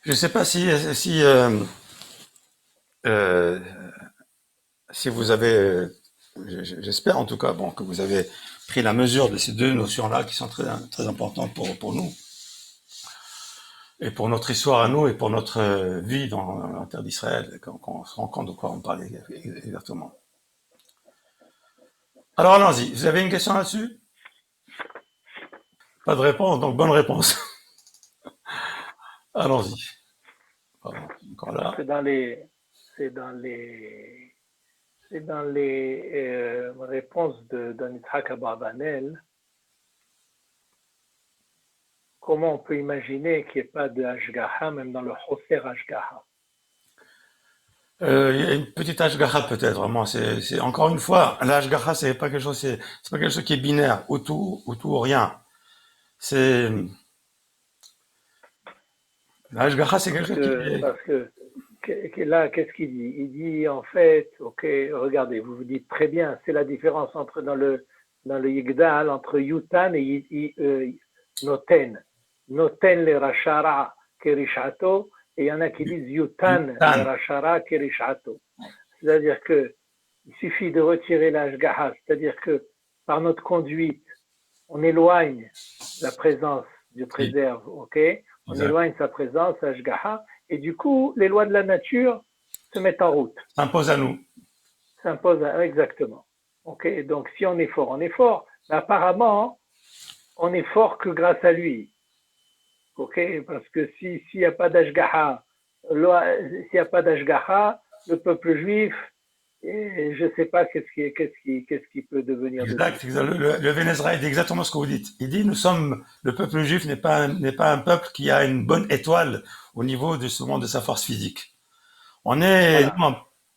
je ne sais pas euh, si vous avez, j'espère en tout cas, bon, que vous avez pris la mesure de ces deux notions-là qui sont très, très importantes pour nous et pour notre histoire à nous et pour notre vie dans la terre d'Israël, qu'on se rend compte de quoi on parle exactement. Alors allons-y. Vous avez une question là-dessus? Pas de réponse, donc bonne réponse. Allons-y. Pardon, encore là. C'est dans les réponses de Yitzhak Abarbanel. Comment on peut imaginer qu'il n'y ait pas de Hashgaha, même dans le Choser Hashgaha? Il y a une petite Hashgaha peut-être, vraiment. C'est encore une fois, la Hashgaha, c'est pas quelque chose qui est binaire, ou tout ou rien. La Hashgaha, c'est quelque chose qui est. Parce que là, qu'est-ce qu'il dit? Il dit en fait, ok, regardez, vous vous dites très bien, c'est la différence entre dans le Yigdal, entre Yutan et Noten. Noten le Rashara Kerishato, et il y en a qui disent Yutan le Rashara Kerishato. C'est-à-dire que il suffit de retirer l'Ashgaha, c'est-à-dire que par notre conduite, on éloigne la présence du préserve, ok? On éloigne sa présence, Ashgaha, et du coup, les lois de la nature se mettent en route. S'impose à nous. Exactement. Ok, donc si on est fort, on est fort. Mais apparemment, on est fort que grâce à lui. Ok, parce que s'il n'y a pas d'Ashgaha, le peuple juif, je ne sais pas qu'est-ce qui peut devenir. Exact. Le Ben Ezra dit exactement ce que vous dites. Il dit, le peuple juif n'est pas un peuple qui a une bonne étoile au niveau de sa force physique. On est,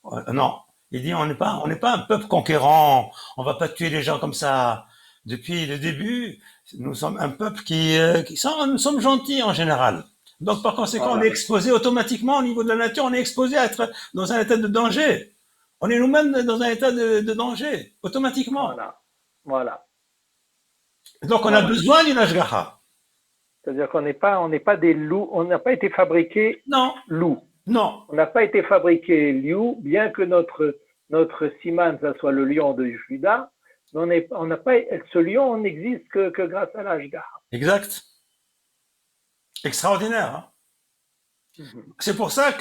Voilà. non. Il dit, on n'est pas un peuple conquérant. On va pas tuer les gens comme ça. Depuis le début, nous sommes un peuple nous sommes gentils en général. Donc, par conséquent, on est exposé automatiquement au niveau de la nature, on est exposé à être dans un état de danger. On est nous-mêmes dans un état de danger, automatiquement. Voilà. Donc, on a besoin d'une Ashgaha. C'est-à-dire qu'on n'est pas des loups, on n'a pas été fabriqué loup. Non. On n'a pas été fabriqué liou, bien que notre siman, ça soit le lion de Juda, mais on n'a pas, ce lion, on n'existe que grâce à l'Ashgaha. Exact. Extraordinaire. Hein. Mm-hmm. C'est pour ça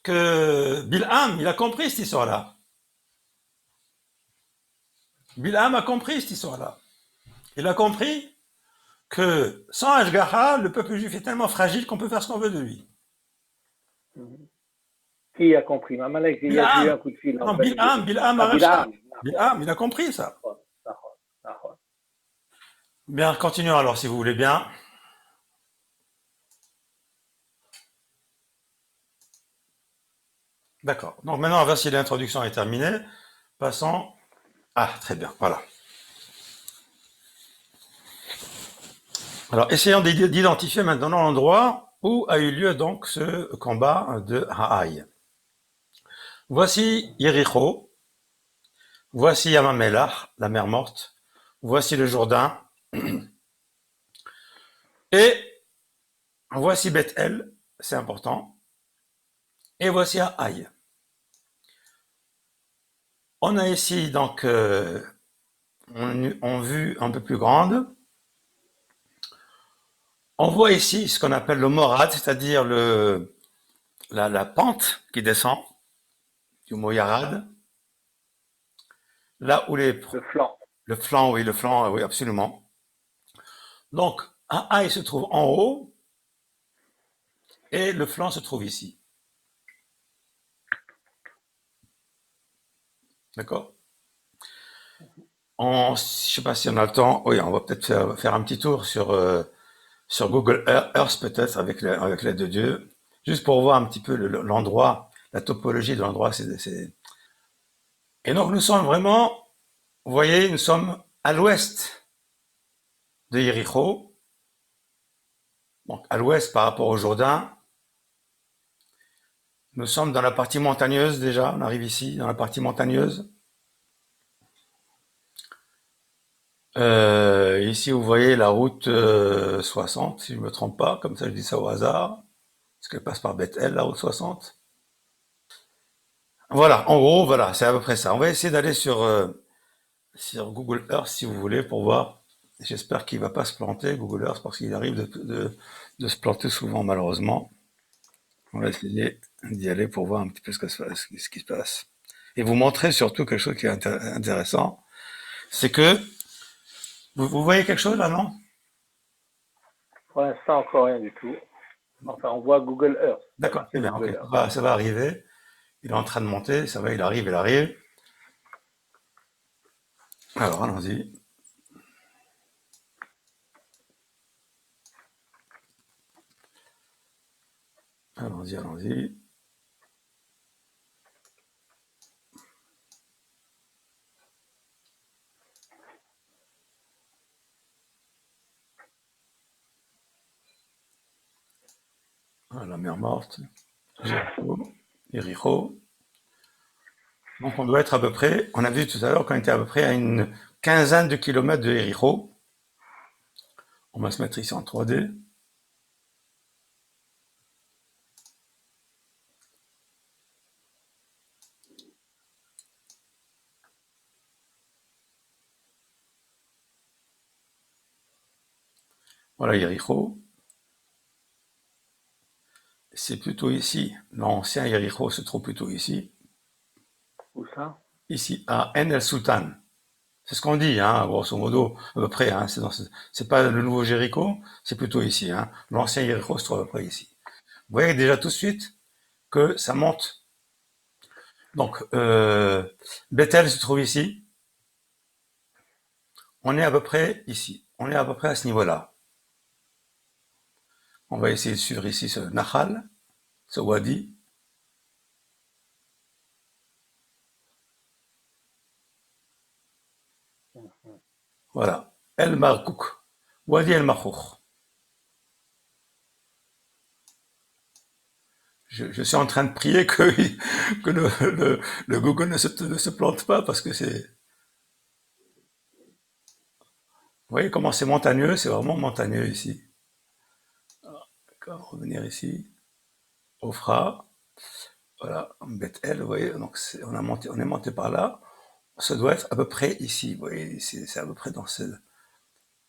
que Bilham, il a compris cette histoire-là. Bilham a compris cette histoire-là. Il a compris que sans Ashgaha, le peuple juif est tellement fragile qu'on peut faire ce qu'on veut de lui. Qui a compris? Amalek, il a eu un coup de fil. Non, Bilham, il a compris ça. Bien, continuons alors si vous voulez bien. D'accord. Donc maintenant, on va voir si l'introduction est terminée. Passons. Ah, très bien, voilà. Alors, essayons d'identifier maintenant l'endroit où a eu lieu donc ce combat de Ha'aï. Voici Yericho, voici Yamamelach, la mer morte, voici le Jourdain, et voici Bethel, c'est important, et voici Ha'aï. On a ici donc en vue un peu plus grande. On voit ici ce qu'on appelle le morad, c'est-à-dire la pente qui descend du mot yarad. Là où le flanc, oui, absolument. Donc, Ha'aï se trouve en haut et le flanc se trouve ici. D'accord? Je ne sais pas si on a le temps. Oui, on va peut-être faire un petit tour sur sur Google Earth peut-être avec l'aide de Dieu, juste pour voir un petit peu l'endroit, la topologie de l'endroit. Et donc nous sommes vraiment, vous voyez, nous sommes à l'ouest de Jéricho, donc à l'ouest par rapport au Jourdain. Nous sommes dans la partie montagneuse déjà, on arrive ici, dans la partie montagneuse. Ici, vous voyez la route 60, si je ne me trompe pas, comme ça je dis ça au hasard, parce qu'elle passe par Bethel, la route 60. Voilà, en gros, voilà, c'est à peu près ça. On va essayer d'aller sur Google Earth si vous voulez pour voir. J'espère qu'il va pas se planter, Google Earth, parce qu'il arrive de se planter souvent, malheureusement. On va essayer d'y aller pour voir un petit peu ce qui se passe. Et vous montrer surtout quelque chose qui est intéressant, c'est que vous voyez quelque chose là, non? Pour l'instant, encore rien du tout. Enfin, on voit Google Earth. D'accord, c'est bien, ok. Google Earth. Ça va arriver. Il est en train de monter, ça va, il arrive, il arrive. Alors, allons-y. Allons-y, allons-y. Ah, la mer morte. Jéricho. Jéricho. Donc, on doit être à peu près, on a vu tout à l'heure qu'on était à peu près à une quinzaine de kilomètres de Jéricho. On va se mettre ici en 3D. Voilà Jéricho. C'est plutôt ici. L'ancien Jéricho se trouve plutôt ici. Où ça? Ici, à En El Sultan. C'est ce qu'on dit, hein, grosso modo, à peu près. Hein, c'est pas le nouveau Jéricho, c'est plutôt ici. Hein. L'ancien Jéricho se trouve à peu près ici. Vous voyez déjà tout de suite que ça monte. Donc, Bethel se trouve ici. On est à peu près ici. On est à peu près à ce niveau-là. On va essayer de suivre ici ce Nahal, ce Wadi. Voilà. El Markouk. Wadi El Markouk. Je suis en train de prier que le Google ne se plante pas parce que c'est. Vous voyez comment c'est montagneux, c'est vraiment montagneux ici. D'accord, revenir ici. Ofra. Voilà, Bethel, vous voyez, donc on est monté par là. Ça doit être à peu près ici, vous voyez, c'est à peu près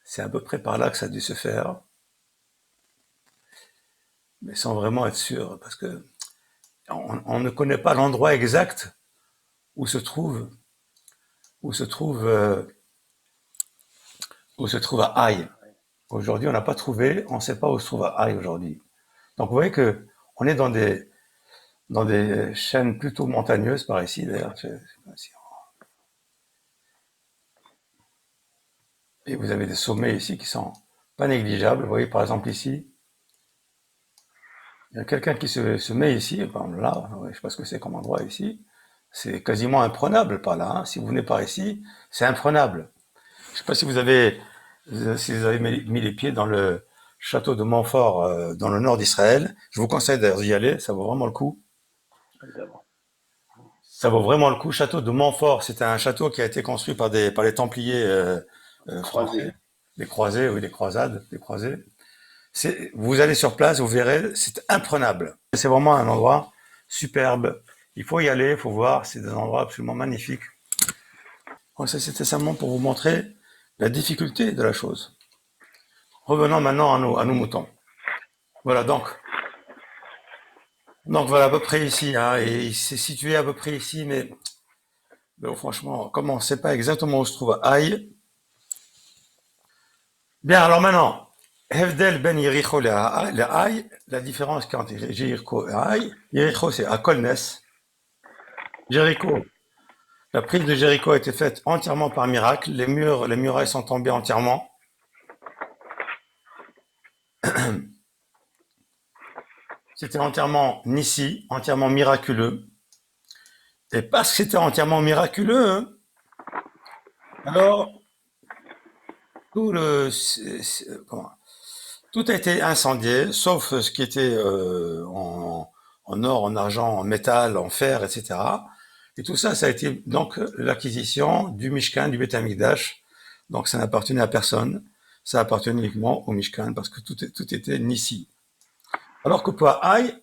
c'est à peu près par là que ça a dû se faire, mais sans vraiment être sûr, parce que on ne connaît pas l'endroit exact où se trouve, où se trouve, euh, où se trouve Haï. Aujourd'hui, on n'a pas trouvé, on ne sait pas où se trouve Haï aujourd'hui. Donc, vous voyez que on est dans des chaînes plutôt montagneuses par ici, d'ailleurs. Et vous avez des sommets ici qui sont pas négligeables. Vous voyez, par exemple, ici, il y a quelqu'un qui se met ici, par exemple là, je sais pas ce que c'est comme endroit ici, c'est quasiment imprenable par là. Hein. Si vous venez par ici, c'est imprenable. Je sais pas si vous avez mis les pieds dans le château de Montfort dans le nord d'Israël. Je vous conseille d'ailleurs d'y aller, ça vaut vraiment le coup. Évidemment. Ça vaut vraiment le coup. Château de Montfort, c'est un château qui a été construit par les Templiers Croisé. français, les croisés, oui, les croisades, les croisés. Vous allez sur place, vous verrez, c'est imprenable. C'est vraiment un endroit superbe. Il faut y aller, il faut voir, c'est des endroits absolument magnifiques. Bon, ça, c'était simplement pour vous montrer la difficulté de la chose. Revenons maintenant à nos moutons. Voilà, donc voilà à peu près ici, hein, et c'est situé à peu près ici, mais bon, franchement, comme on ne sait pas exactement où se trouve Haï. Bien, alors maintenant, Hevdel ben Yericho le Haï, la différence entre Jéricho et Haï, Jéricho c'est à Kolnes. Jéricho, la prise de Jéricho a été faite entièrement par miracle. Les murailles sont tombées entièrement. c'était entièrement nissi, entièrement miraculeux. Et parce que c'était entièrement miraculeux, hein, alors tout comment, tout a été incendié, sauf ce qui était en or, en argent, en métal, en fer, etc. Et tout ça, ça a été donc l'acquisition du Mishkan, du Beth Amikdash. Donc ça n'appartenait à personne, ça appartenait uniquement au Mishkan parce que tout était Nissi. Alors que pour Haï,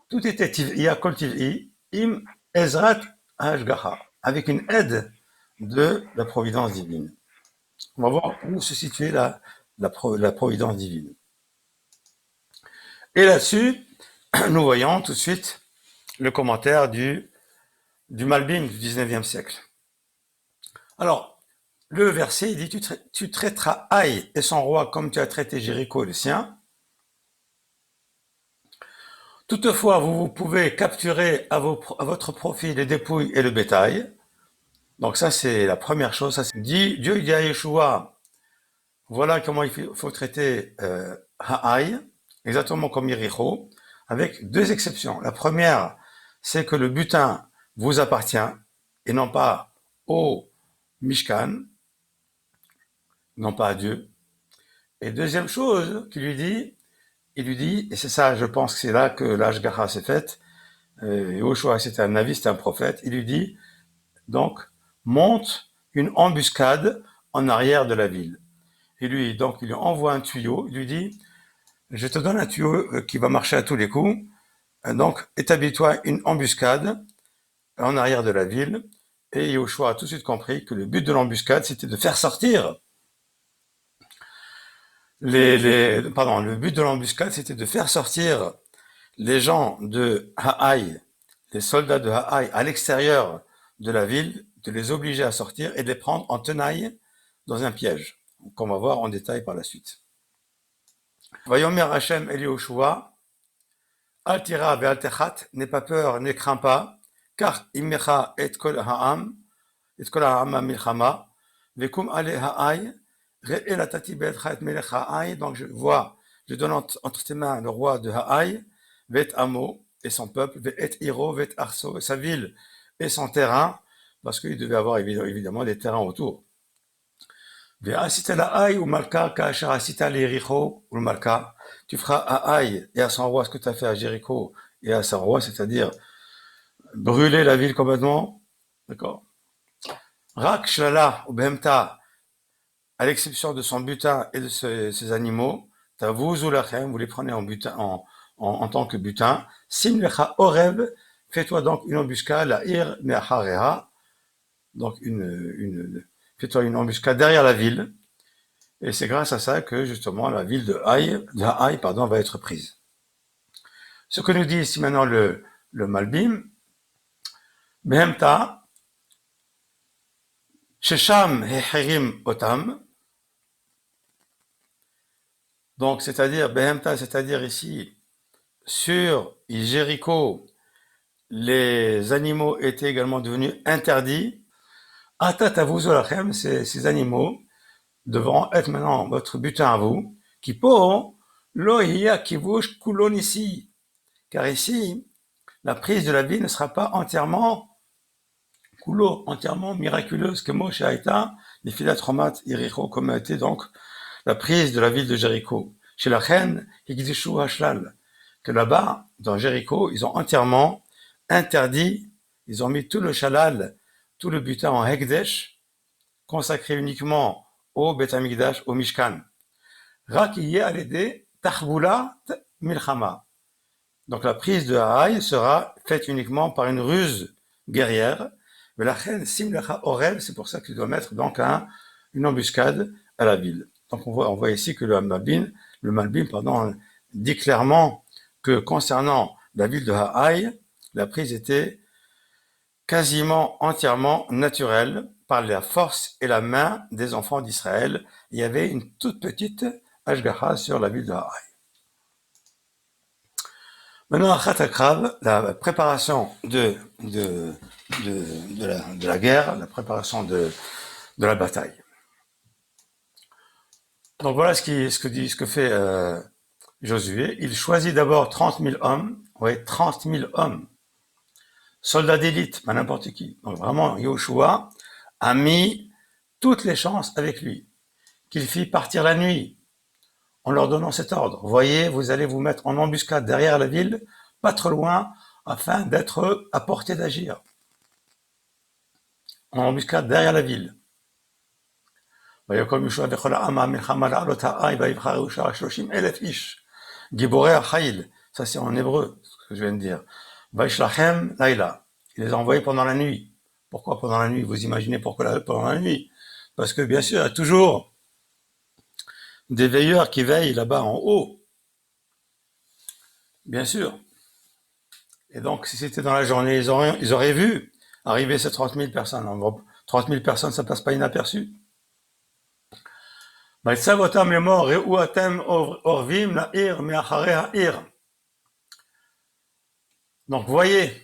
tout était Tiv'i, Akol Tiv'i, Im Ezrat Hashgacha, avec une aide de la providence divine. On va voir où se situait la providence divine. Et là-dessus, nous voyons tout de suite le commentaire du Malbim du 19e siècle. Alors, le verset, il dit, tu traiteras Haï et son roi comme tu as traité Jéricho et le sien. Toutefois, vous pouvez capturer à votre profit les dépouilles et le bétail. Donc ça, c'est la première chose. Ça, Dieu dit à Yeshua, voilà comment il faut traiter Haï, exactement comme Jéricho, avec deux exceptions. La première, c'est que le butin vous appartient et non pas au Mishkan, non pas à Dieu. Et deuxième chose qu'il lui dit, il lui dit, et c'est ça, je pense que c'est là que l'Ashgaha s'est faite, Yoshua c'était un navi, c'était un prophète, il lui dit, donc, monte une embuscade en arrière de la ville. Et lui, donc, il lui envoie un tuyau, il lui dit, je te donne un tuyau qui va marcher à tous les coups, donc, établis-toi une embuscade en arrière de la ville, et Yoshua a tout de suite compris que le but de l'embuscade, c'était de faire sortir le but de l'embuscade, c'était de faire sortir les gens de Haï, les soldats de Haï à l'extérieur de la ville, de les obliger à sortir et de les prendre en tenaille dans un piège, qu'on va voir en détail par la suite. Vayomer Hashem El Yehoshua, Al tira ve'al techat, n'aie pas peur, ne crains pas, car imecha et kol ha'am milchama, vekum ale Haï, donc je donne entre tes mains le roi de Haï, Vet Amo et son peuple, Vet Hiro, Vet Arso, sa ville et son terrain, parce qu'il devait avoir évidemment des terrains autour. Tu feras à Haï et à son roi ce que tu as fait à Jéricho et à son roi, c'est-à-dire brûler la ville complètement. D'accord. Rak Shlala ou Behemta, à l'exception de son butin et de ses animaux, vous les prenez en butin, en tant que butin. Sim lecha orev, fais-toi donc une embuscade, la ir me'achareha, donc fais-toi une embuscade derrière la ville. Et c'est grâce à ça que justement la ville de Haï, va être prise. Ce que nous dit ici maintenant le Malbim, Behemta, Shesham hecherim otam, donc, c'est-à-dire, Behemta, c'est-à-dire ici, sur Jéricho, les animaux étaient également devenus interdits. Atatavuzolachem, ces animaux devront être maintenant votre butin à vous, qui pour lohiya kivush kulon ici, car ici, la prise de la ville ne sera pas entièrement entièrement miraculeuse, que Moshe Aïta, les filat Romat Jéricho, comme a été donc la prise de la ville de Jéricho. Chez la reine, Higdishu Hashlal, que là-bas, dans Jéricho, ils ont entièrement interdit, ils ont mis tout le shalal, tout le butin en Hekdesh, consacré uniquement au Beth Amikdash, au Mishkan. Rakiye alédé Tachbulat Milchama. Donc la prise de Haï sera faite uniquement par une ruse guerrière. Mais la reine Simlecha Orel, c'est pour ça qu'il doit mettre donc une embuscade à la ville. Donc on voit ici que le Malbim dit clairement que concernant la ville de Haï, la prise était quasiment entièrement naturelle par la force et la main des enfants d'Israël. Il y avait une toute petite Ashgaha sur la ville de Haï. Maintenant, Khatakrav, la préparation de la guerre, la préparation de la bataille. Donc voilà ce que fait Josué, il choisit d'abord 30 000 hommes, ouais, 30 000 hommes, soldats d'élite, pas n'importe qui. Donc vraiment, Yahushua a mis toutes les chances avec lui, qu'il fit partir la nuit, en leur donnant cet ordre. Voyez, vous allez vous mettre en embuscade derrière la ville, pas trop loin, afin d'être à portée d'agir. En embuscade derrière la ville. ויקום יהושע וכל העם המלחמה לעלות האי ויבחר יהושע 30,000 איש גיבורי החיל, ça c'est en hébreu ce que je viens de dire. וישלחם לילה, il les a envoyés pendant la nuit. Pourquoi pendant la nuit? Vous imaginez pourquoi pendant la nuit? Parce que bien sûr il y a toujours des veilleurs qui veillent là-bas en haut, bien sûr. Et donc si c'était dans la journée, ils auraient vu arriver ces 30 000 personnes. 30 000 personnes, ça passe pas inaperçu. ויצב אותם לאמור, ראו אתם אורבים לעיר מאחרי העיר. Donc voyez,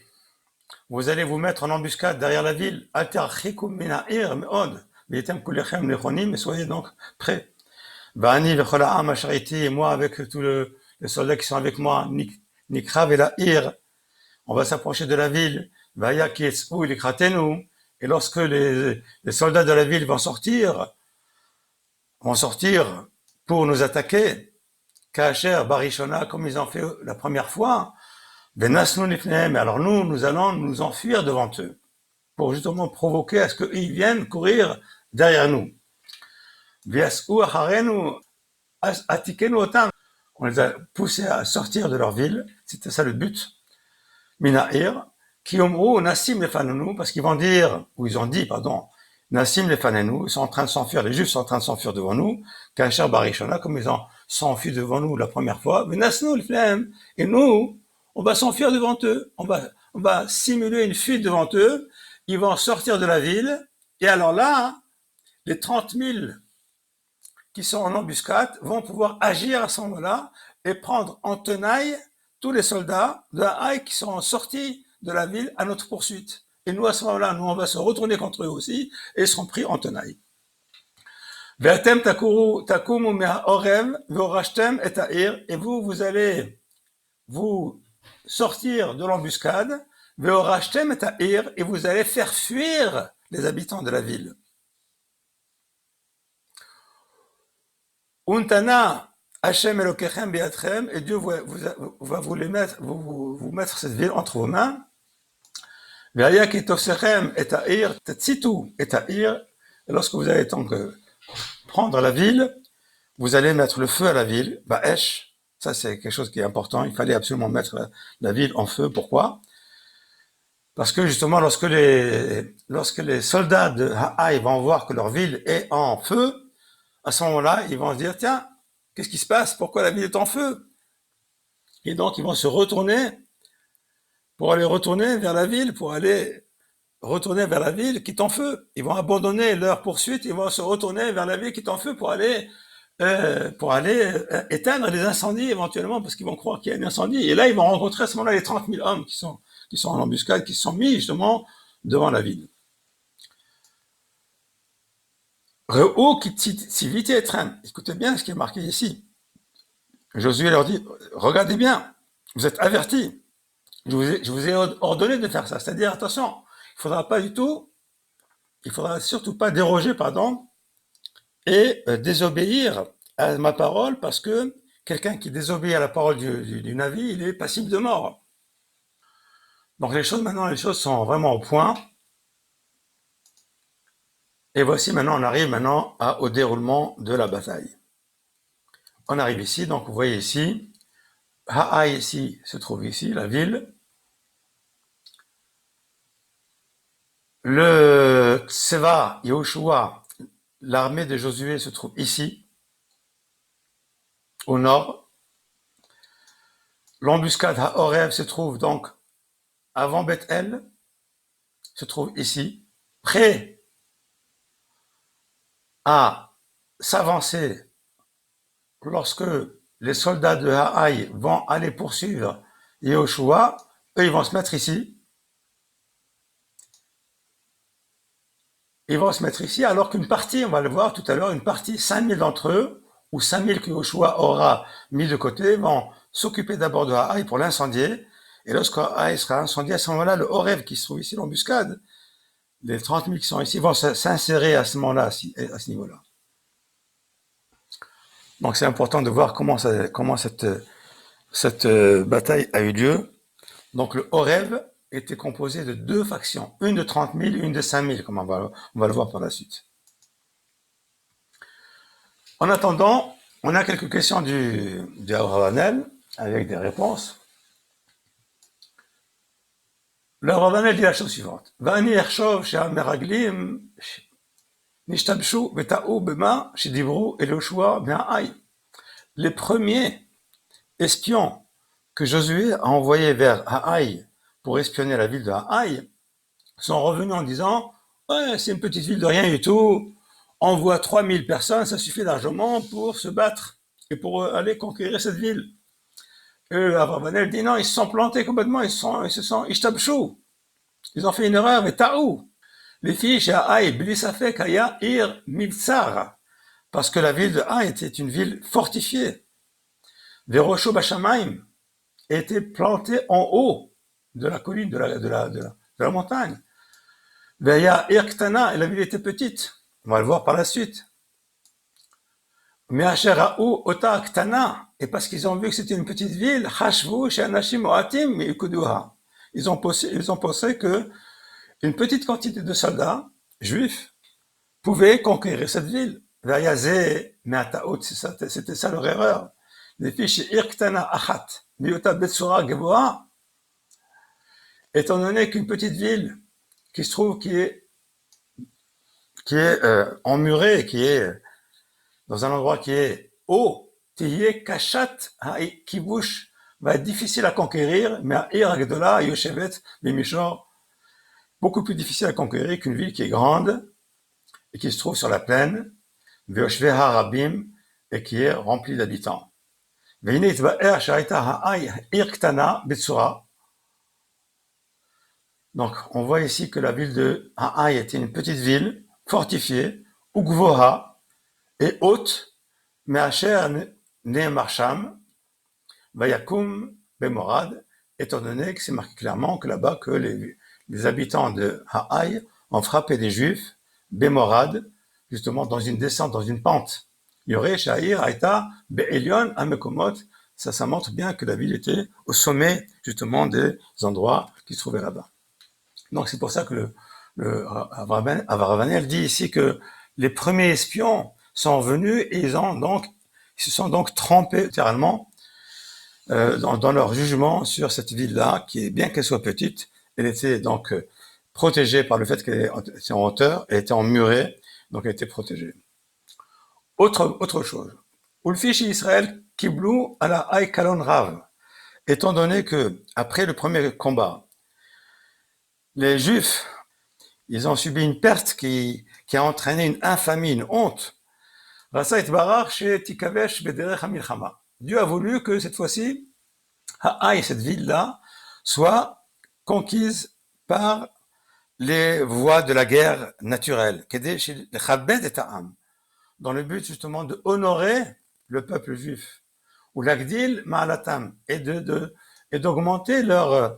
vous allez vous mettre en embuscade derrière la ville. אל תרחיקו מן העיר מאוד, והייתם כולכם נכונים, et soyez donc prêts. ואני וכל העם אשר איתי, moi avec tous les soldats qui sont avec moi, נקרב אל העיר, on va s'approcher de la ville. והיה כי יצאו לקראתנו, et lorsque les soldats de la ville vont sortir pour nous attaquer, Kacher, Barishona, comme ils ont fait la première fois, Venasnu Lifnehem, alors nous allons nous enfuir devant eux, pour justement provoquer à ce qu'ils viennent courir derrière nous. Viasou Acharenu, Atikenu Otam, on les a poussés à sortir de leur ville, c'était ça le but. Mina'ir, Kiyomru, Nassim Lefanenu, parce qu'ils vont dire, ou ils ont dit, pardon, Nassim Lefanenu, ils sont en train de s'enfuir, les Juifs sont en train de s'enfuir devant nous, Kacher Barishona, comme ils ont s'enfuient devant nous la première fois, Venasnu Lifnehem, et nous, on va s'enfuir devant eux, on va simuler une fuite devant eux, ils vont sortir de la ville, et alors là, les 30 000 qui sont en embuscade vont pouvoir agir à ce moment-là et prendre en tenaille tous les soldats de la Haï qui sont sortis de la ville à notre poursuite. Et nous, à ce moment-là, nous, on va se retourner contre eux aussi et seront pris en tenaille. Ve'atem takumu me'ha'orev ve'orashtem et ha'ir, et vous allez vous sortir de l'embuscade, ve'orashtem et ha'ir, et vous allez faire fuir les habitants de la ville. Untana Hashem Elokechem be'yadchem, et Dieu va vous mettre cette ville entre vos mains. Ve'aya ki tosechem et ha'ir, tetzitu et ha'ir, et lorsque vous allez donc prendre la ville, vous allez mettre le feu à la ville, ba'esh, ça c'est quelque chose qui est important, il fallait absolument mettre la ville en feu, pourquoi? Parce que justement, lorsque les soldats de Ha'aï vont voir que leur ville est en feu, à ce moment-là, ils vont se dire, tiens, qu'est-ce qui se passe? Pourquoi la ville est en feu? Et donc, ils vont se retourner pour aller retourner vers la ville, qui est en feu. Ils vont abandonner leur poursuite, ils vont se retourner vers la ville qui est en feu pour aller éteindre les incendies éventuellement, parce qu'ils vont croire qu'il y a un incendie. Et là, ils vont rencontrer à ce moment-là les 30 000 hommes qui sont en embuscade, qui se sont mis justement devant la ville. Écoutez bien ce qui est marqué ici. Josué leur dit, regardez bien, vous êtes avertis. Je vous ai ordonné de faire ça. C'est-à-dire, attention, il faudra surtout pas déroger, et désobéir à ma parole, parce que quelqu'un qui désobéit à la parole du Navi, il est passible de mort. Donc les choses sont vraiment au point. Et voici maintenant, on arrive au déroulement de la bataille. On arrive ici, donc vous voyez ici, Ha'aï ici se trouve ici, la ville. Le Tseva, Yehoshua, l'armée de Josué se trouve ici, au nord. L'embuscade Ha'orev se trouve donc avant Beth-El, se trouve ici, prêt à s'avancer lorsque les soldats de Ha'aï vont aller poursuivre Yehoshua, eux ils vont se mettre ici. Ils vont se mettre ici, alors qu'une partie, on va le voir tout à l'heure, une partie, 5 000 d'entre eux, ou 5000 que Yoshua aura mis de côté vont s'occuper d'abord de Haï pour l'incendier. Et lorsque Haï sera incendié, à ce moment-là, le Horev qui se trouve ici, l'embuscade, les 30 000 qui sont ici vont s'insérer à ce moment-là, à ce niveau-là. Donc c'est important de voir comment cette bataille a eu lieu. Donc le Horev était composé de deux factions, une de 30 000 et une de 5 000, comme on va le voir par la suite. En attendant, on a quelques questions du Abravanel avec des réponses. Le Abravanel dit la chose suivante. Vani ershov she'ameraglim nishtabshu beta'u bema shedivru Eloshua be'ai. Les premiers espions que Josué a envoyés vers Haï pour espionner la ville de Haï sont revenus en disant « Ouais, c'est une petite ville de rien du tout, envoie 3000 personnes, ça suffit largement pour se battre et pour aller conquérir cette ville. » Et Abravanel dit « Non, ils se sont plantés complètement, ils se sont ishtabchou, ils ont fait une erreur, mais taou. Les filles chez Haï, Blisafek, Aya, Ir, Mibtsar, parce que la ville de Haï était une ville fortifiée. Verosho Bashamaim était plantée en haut de la colline, de la montagne. Veya Irktana, et la ville était petite. On va le voir par la suite. Mais Ashera'u Ota Ktana, et parce qu'ils ont vu que c'était une petite ville, Hashvu Shanashim Oatim Mikuduha. Ils ont pensé que une petite quantité de soldats juifs pouvaient conquérir cette ville. Veya Ze Meataot, c'était ça leur erreur. Les fiches Irktana Achat, Miota Betsura Geboa, étant donné qu'une petite ville qui se trouve, qui est emmurée, qui est dans un endroit qui est haut, Tiye Kashat Kibush, va être difficile à conquérir, mais à Ir Agdola, Yoshevet, Mimishor, beaucoup plus difficile à conquérir qu'une ville qui est grande et qui se trouve sur la plaine, Veoshve Harabim, et qui est remplie d'habitants. Veinit Ba'er Shaita Ha'ai Ir Ktana Betsura. Donc, on voit ici que la ville de Haï était une petite ville fortifiée, Ugvoha, et haute, mais Asher né Marsham, Vayakum Bemorad, étant donné que c'est marqué clairement que là-bas que les habitants de Haï ont frappé des Juifs, Bemorad, justement dans une descente, dans une pente. Yoré, Shahir, Aïta, Be'elion, Amekomot, ça montre bien que la ville était au sommet, justement, des endroits qui se trouvaient là-bas. Donc c'est pour ça que Abravanel dit ici que les premiers espions sont venus et ils se sont donc trempés littéralement dans leur jugement sur cette ville-là, qui est bien qu'elle soit petite, elle était donc protégée par le fait qu'elle était en hauteur, elle était emmurée, donc elle était protégée. Autre chose. Ulfishi Israël Kiblou à la Aïkalon Rav, étant donné que après le premier combat, les Juifs, ils ont subi une perte qui a entraîné une infamie, une honte. Dieu a voulu que cette fois-ci, Haï, cette ville-là, soit conquise par les voies de la guerre naturelle, dans le but justement de honorer le peuple juif, ou l'agdil ma'alatam, et d'augmenter leur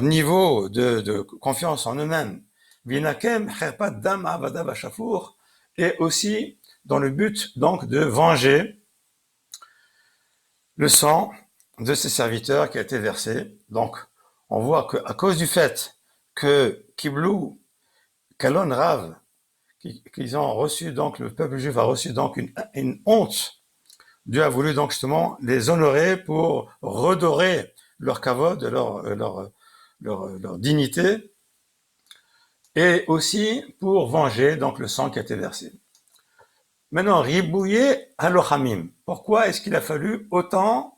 niveau de confiance en eux-mêmes. Et aussi dans le but donc de venger le sang de ces serviteurs qui a été versé. Donc on voit qu'à cause du fait que Kiblou, Kalon Rav, qu'ils ont reçu, donc le peuple juif a reçu donc une honte, Dieu a voulu donc justement les honorer pour redorer leur kavod, leur dignité, et aussi pour venger donc le sang qui a été versé. Maintenant, ribouillé halochamim. Pourquoi est-ce qu'il a fallu autant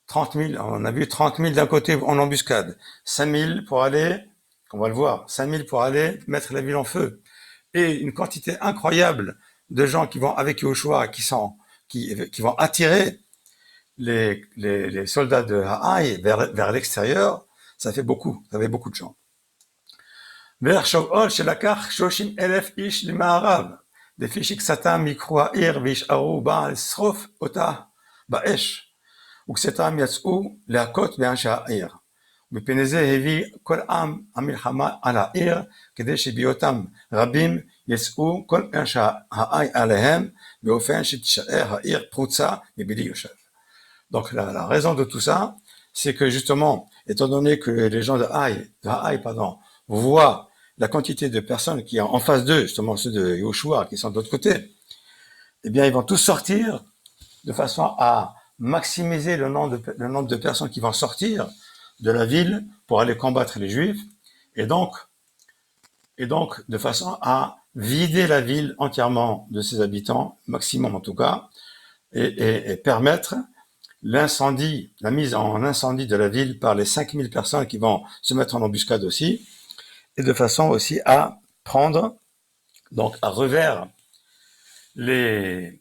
30 000, on a vu 30 000 d'un côté en embuscade, 5 000 pour aller, on va le voir, 5 000 pour aller mettre la ville en feu, et une quantité incroyable de gens qui vont avec Yoshua, qui vont attirer les soldats de Haï vers l'extérieur, ça fait beaucoup de gens. לפי שקצתם יקחו העיר וישארו בה לשרוף אותה באש, וקצתם יצאו להכות באנשי העיר. מפני זה הביא כל עם המלחמה על העיר, כדי שבהיותם רבים יצאו כל אנשי העי עליהם, באופן שתישאר העיר פרוצה מבלי יושב. Donc la raison de tout ça, c'est que justement, étant donné que les gens de Haï, voient la quantité de personnes qui sont en face d'eux, justement ceux de Yoshua qui sont de l'autre côté, eh bien ils vont tous sortir de façon à maximiser le nombre de personnes qui vont sortir de la ville pour aller combattre les Juifs, et donc de façon à vider la ville entièrement de ses habitants, maximum en tout cas, et permettre l'incendie, la mise en incendie de la ville par les 5000 personnes qui vont se mettre en embuscade aussi, et de façon aussi à prendre, donc à revers les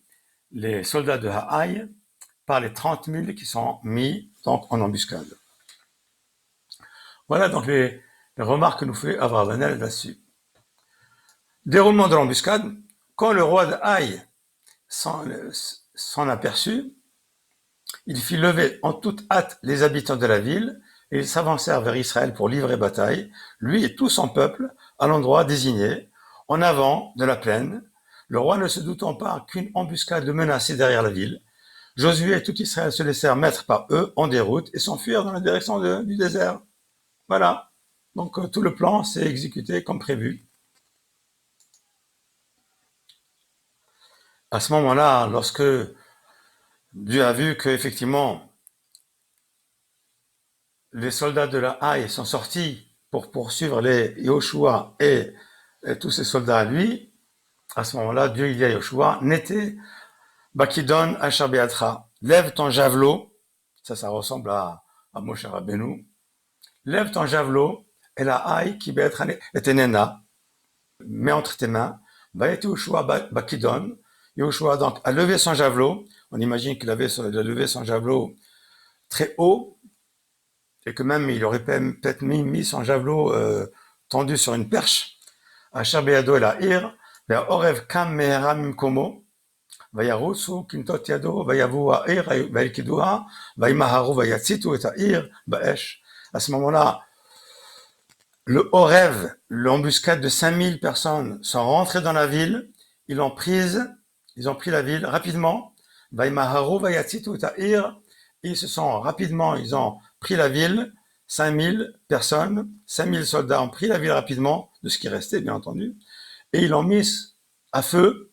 soldats de Haï par les 30 000 qui sont mis donc en embuscade. Voilà donc les remarques que nous fait Abravanel là-dessus. Déroulement de l'embuscade, quand le roi de Haï s'en aperçut, il fit lever en toute hâte les habitants de la ville, et ils s'avancèrent vers Israël pour livrer bataille, lui et tout son peuple, à l'endroit désigné, en avant de la plaine, le roi ne se doutant pas qu'une embuscade le menaçait derrière la ville. Josué et tout Israël se laissèrent mettre par eux en déroute et s'enfuirent dans la direction du désert. Voilà. Donc tout le plan s'est exécuté comme prévu. À ce moment-là, lorsque Dieu a vu qu'effectivement les soldats de la Haï sont sortis pour poursuivre les Yoshua et tous ces soldats à lui, à ce moment-là, Dieu il dit à Yoshua, Nete Bakidon Asher Be'atra, lève ton javelot, ça ressemble à Moshe Rabbeinu, lève ton javelot, et la Haï qui Be'atra etenena, mets entre tes mains, Ba'eti Yoshua Bakidon, Yoshua donc a levé son javelot, on imagine qu'il avait levé son javelot très haut, et que même il aurait peut-être mis son javelot tendu sur une perche, Asher Be'ado el Ha'ir, Ve'orev kam mehera mimkomo, וירוצו כנתות ידו ויבואו העיר וילכדוה וימהרו ויציתו את העיר באש. À ce moment-là, le Horev, l'embuscade de 5000 personnes sont rentrées dans la ville, ils ont pris la ville rapidement, וימהרו ויציתו את העיר, ils ont pris la ville, 5000 personnes, 5000 soldats ont pris la ville rapidement, de ce qui restait bien entendu, et ils l'ont mis à feu.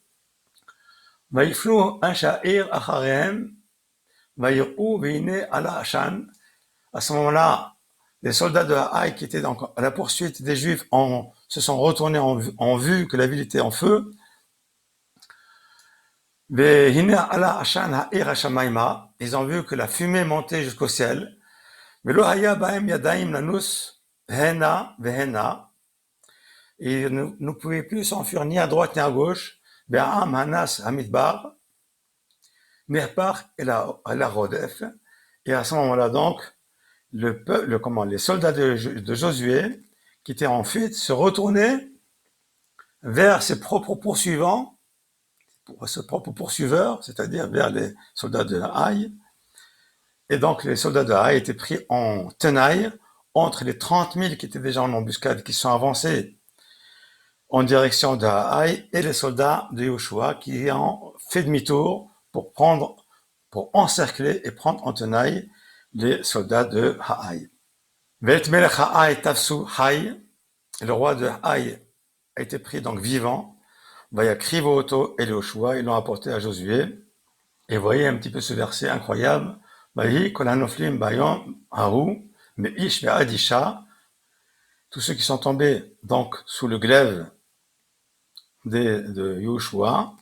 ויפנו אנשי העיר אחריהם, ויראו והנה עלה עשן. À ce moment-là, les soldats de Haï qui étaient donc à la poursuite des Juifs se sont retournés en vue que la ville était en feu. והנה עלה עשן העיר השמיימה, ils ont vu que la fumée montait jusqu'au ciel. ולא היה בהם ידיים לנוס הנה והנה, et ne pouvaient plus s'enfuir ni à droite ni à gauche. Be'am Hanas Hamidbar, Mirpach et la Rodef. Et à ce moment-là, donc, les soldats de Josué, qui étaient en fuite, se retournaient vers ses propres poursuivants, ses propres poursuiveurs, c'est-à-dire vers les soldats de Haï. Et donc, les soldats de Haï étaient pris en tenaille entre les 30 000 qui étaient déjà en embuscade, qui sont avancés en direction de Haï, et les soldats de Yoshua qui ont fait demi-tour pour encercler et prendre en tenaille les soldats de Haï. Ve'et melech Haï tafsu Haï, le roi de Haï a été pris donc vivant. Vayakrivo oto et Yoshua, ils l'ont apporté à Josué. Et voyez un petit peu ce verset incroyable. Vayi kol hanoflim bayom haru meish ve'adisha, tous ceux qui sont tombés donc sous le glaive de Yoshua,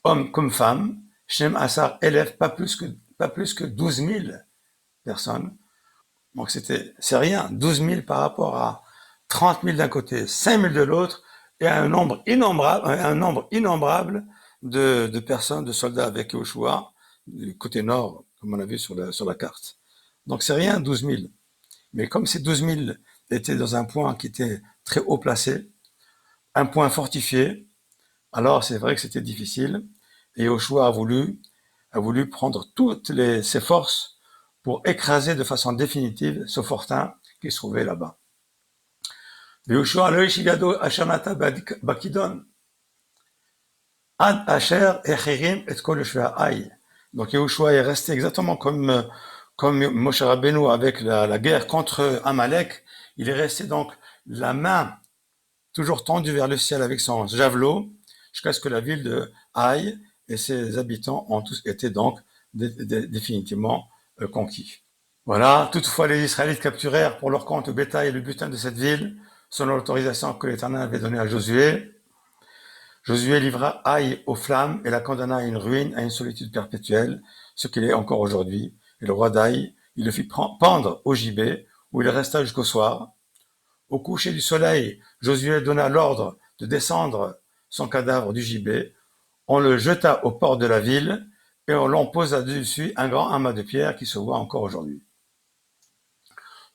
hommes comme femmes, Shem Asar élève pas plus que 12 000 personnes. Donc c'est rien, 12 000 par rapport à 30 000 d'un côté, 5 000 de l'autre, et un nombre innombrable de personnes, de soldats avec Yoshua, du côté nord, comme on a vu sur la carte. Donc c'est rien, 12 000. Mais comme ces 12 000 étaient dans un point qui était très haut placé, un point fortifié, Alors c'est vrai que c'était difficile, et Yoshua a voulu prendre ses forces pour écraser de façon définitive ce fortin qui se trouvait là-bas. Yoshua lo ishigado ashamata bakidon ad asher echirim et kol Ay. Donc Yoshua est resté exactement comme Moshe Rabbeinu avec la guerre contre Amalek. Il est resté donc la main toujours tendue vers le ciel avec son javelot, jusqu'à ce que la ville de Haï et ses habitants ont tous été donc définitivement conquis. Voilà, toutefois les Israélites capturèrent pour leur compte le bétail et le butin de cette ville, selon l'autorisation que l'Éternel avait donnée à Josué. Josué livra Haï aux flammes et la condamna à une ruine, à une solitude perpétuelle, ce qu'il est encore aujourd'hui. Et le roi d'Haï, il le fit pendre au gibet, où il resta jusqu'au soir. Au coucher du soleil, Josué donna l'ordre de descendre son cadavre du gibet. On le jeta au port de la ville et on l'en posa dessus un grand amas de pierres qui se voit encore aujourd'hui.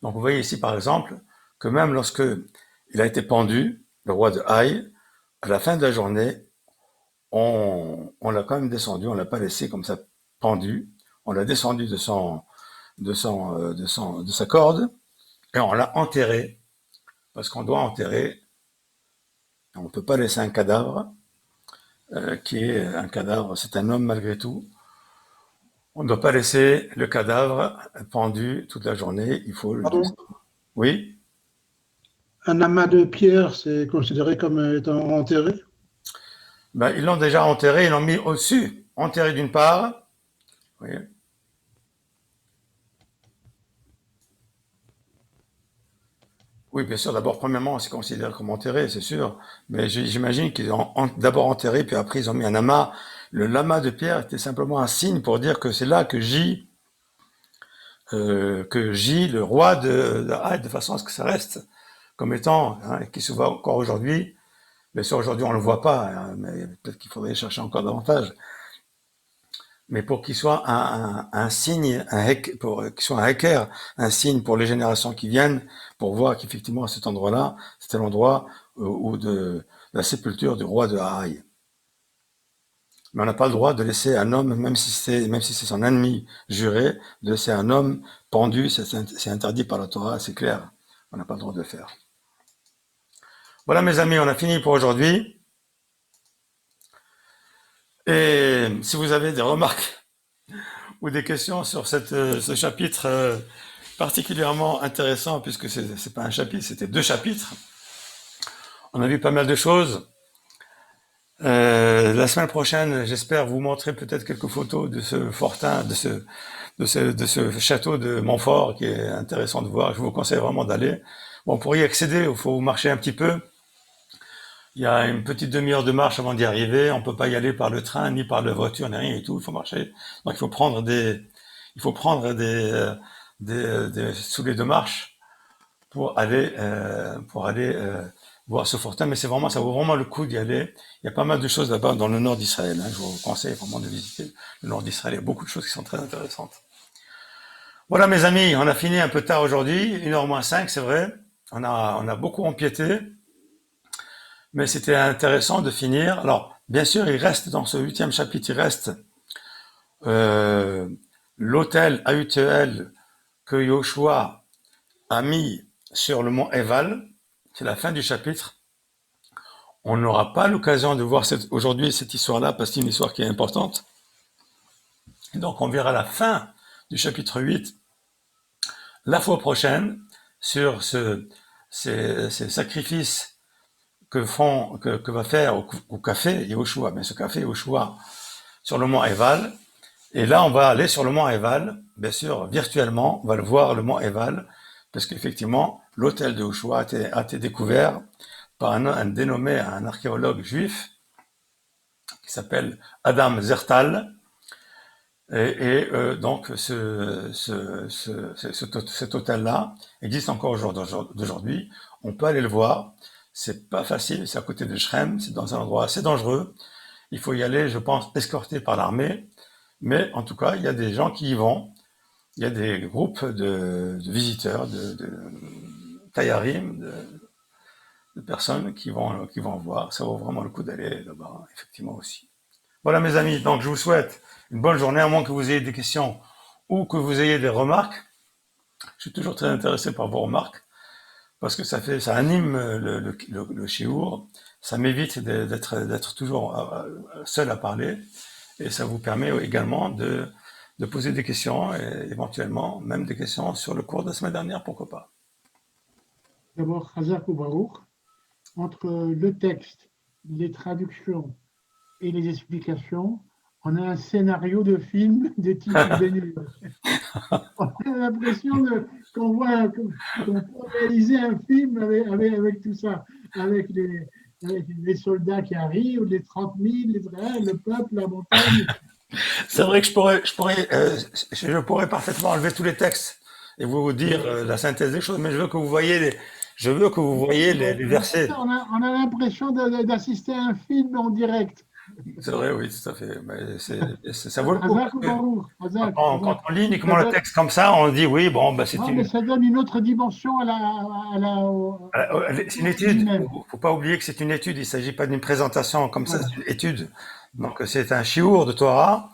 Donc vous voyez ici par exemple que même lorsque il a été pendu, le roi de Haï, à la fin de la journée, on l'a quand même descendu, on l'a pas laissé comme ça pendu, on l'a descendu de sa corde et on l'a enterré, parce qu'on doit enterrer, on ne peut pas laisser un cadavre, qui est un cadavre, c'est un homme malgré tout. On ne doit pas laisser le cadavre pendu toute la journée, il faut le Pardon? descendre. Oui? Un amas de pierres, c'est considéré comme étant enterré? Ben, ils l'ont déjà enterré, ils l'ont mis au-dessus. Enterré d'une part, oui. Oui, bien sûr, d'abord, premièrement, c'est considéré comme enterré, c'est sûr. Mais j'imagine qu'ils ont d'abord enterré, puis après, ils ont mis un amas. Le lamas de pierre était simplement un signe pour dire que c'est là que gît le roi de Haït, de façon à ce que ça reste comme étant, hein, qui se voit encore aujourd'hui. Bien sûr, aujourd'hui, on le voit pas, hein, mais peut-être qu'il faudrait chercher encore davantage. Mais pour qu'il soit un signe, pour qu'il soit un hacker, un signe pour les générations qui viennent, pour voir qu'effectivement, à cet endroit-là, c'était l'endroit où de la sépulture du roi de Haï. Mais on n'a pas le droit de laisser un homme, même si c'est son ennemi juré, de laisser un homme pendu, c'est interdit par la Torah, c'est clair. On n'a pas le droit de le faire. Voilà mes amis, on a fini pour aujourd'hui. Et si vous avez des remarques ou des questions sur ce chapitre particulièrement intéressant, puisque c'est pas un chapitre, c'était 2 chapitres. On a vu pas mal de choses. La semaine prochaine, j'espère vous montrer peut-être quelques photos de ce fortin, de ce château de Montfort, qui est intéressant de voir. Je vous conseille vraiment d'aller. Bon, pour y accéder, il faut marcher un petit peu. Il y a une petite demi-heure de marche avant d'y arriver. On peut pas y aller par le train, ni par la voiture, ni rien et tout. Il faut marcher. Donc, il faut prendre des soulets de marche pour aller voir ce fortin. Mais c'est vraiment, ça vaut vraiment le coup d'y aller. Il y a pas mal de choses là-bas dans le nord d'Israël. Hein. Je vous conseille vraiment de visiter le nord d'Israël. Il y a beaucoup de choses qui sont très intéressantes. Voilà, mes amis, on a fini un peu tard aujourd'hui, 1h moins 5, c'est vrai. On a beaucoup empiété, mais c'était intéressant de finir. Alors, bien sûr, il reste dans ce 8e chapitre, il reste l'autel AUTL que Yoshua a mis sur le mont Eval. C'est la fin du chapitre. On n'aura pas l'occasion de voir aujourd'hui cette histoire-là, parce que c'est une histoire qui est importante. Et donc, on verra la fin du chapitre 8 la fois prochaine sur ces sacrifices que va faire au café Yehoshua, mais ce café Yehoshua sur le mont Eval. Et là, on va aller sur le mont Eval, bien sûr, virtuellement, on va le voir, le mont Eval, parce qu'effectivement, l'autel de Yehoshua a été découvert par un dénommé, un archéologue juif, qui s'appelle Adam Zertal. Donc, cet hôtel-là existe encore d'aujourd'hui. On peut aller le voir. C'est pas facile, c'est à côté de Shrem, c'est dans un endroit assez dangereux. Il faut y aller, je pense, escorté par l'armée. Mais en tout cas, il y a des gens qui y vont. Il y a des groupes de visiteurs, de tayarim, de personnes qui vont voir. Ça vaut vraiment le coup d'aller là-bas, effectivement aussi. Voilà mes amis, donc je vous souhaite une bonne journée, à moins que vous ayez des questions ou que vous ayez des remarques. Je suis toujours très intéressé par vos remarques parce que ça anime le shiur, ça m'évite d'être toujours seul à parler et ça vous permet également de poser des questions et éventuellement même des questions sur le cours de la semaine dernière, pourquoi pas. D'abord, Chazak ou Baruch, entre le texte, les traductions et les explications, on a un scénario de film de type Bénur. On a l'impression qu'on voit, qu'on peut réaliser un film avec tout ça, avec avec les soldats qui arrivent, les 30 000, le peuple, la montagne. C'est vrai que je pourrais parfaitement enlever tous les textes et vous dire la synthèse des choses, mais je veux que vous voyez les versets. On a l'impression d'assister à un film en direct. C'est vrai, oui, tout à fait. Mais ça vaut le coup Hazak parce ou que Baruch, Hazak, quand Hazak. on lit Ça uniquement le donne, texte comme ça, on dit oui, bon, bah, non, mais ça donne une autre dimension au c'est une texte étude. lui-même. Faut pas oublier que c'est une étude. Il s'agit pas d'une présentation comme ça, c'est une étude. Donc c'est un shiur de Torah.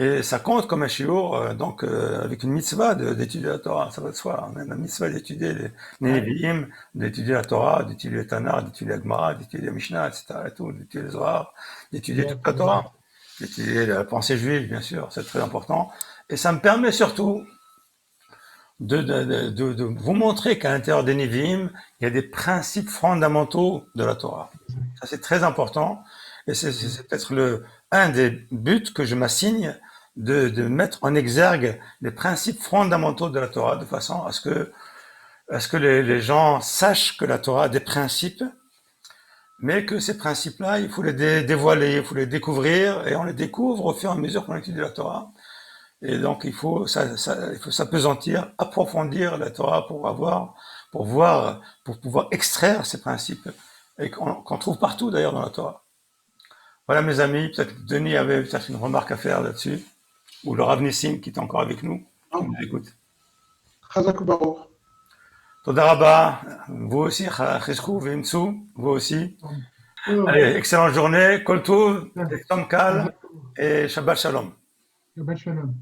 Et ça compte comme un shiur, avec une mitzvah d'étudier la Torah, ça va de soi. On a une mitzvah d'étudier les Nevi'im, d'étudier la Torah, d'étudier le Tanakh, d'étudier la Gemara, d'étudier la Mishnah, etc. Et tout, d'étudier le Zohar, d'étudier toute la Torah, d'étudier la pensée juive, bien sûr, c'est très important. Et ça me permet surtout de vous montrer qu'à l'intérieur des Nevi'im, il y a des principes fondamentaux de la Torah. Ça, c'est très important. Et c'est peut-être un des buts que je m'assigne de mettre en exergue les principes fondamentaux de la Torah de façon à ce que les gens sachent que la Torah a des principes, mais que ces principes-là, il faut les dévoiler, il faut les découvrir, et on les découvre au fur et à mesure qu'on étudie la Torah. Et donc, il faut s'apesantir, approfondir la Torah pour voir, pour pouvoir extraire ces principes, et qu'on trouve partout d'ailleurs dans la Torah. Voilà mes amis, peut-être que Denis avait peut-être une remarque à faire là-dessus, ou le Rav Nissim qui est encore avec nous, qui nous écoute. Chazak Baruch. Toda Rabba, vous aussi, Cheskou, Vimtsou, vous aussi. Allez, excellente journée, Kol Tov, Tom Kal, et Shabbat Shalom. Shabbat Shalom.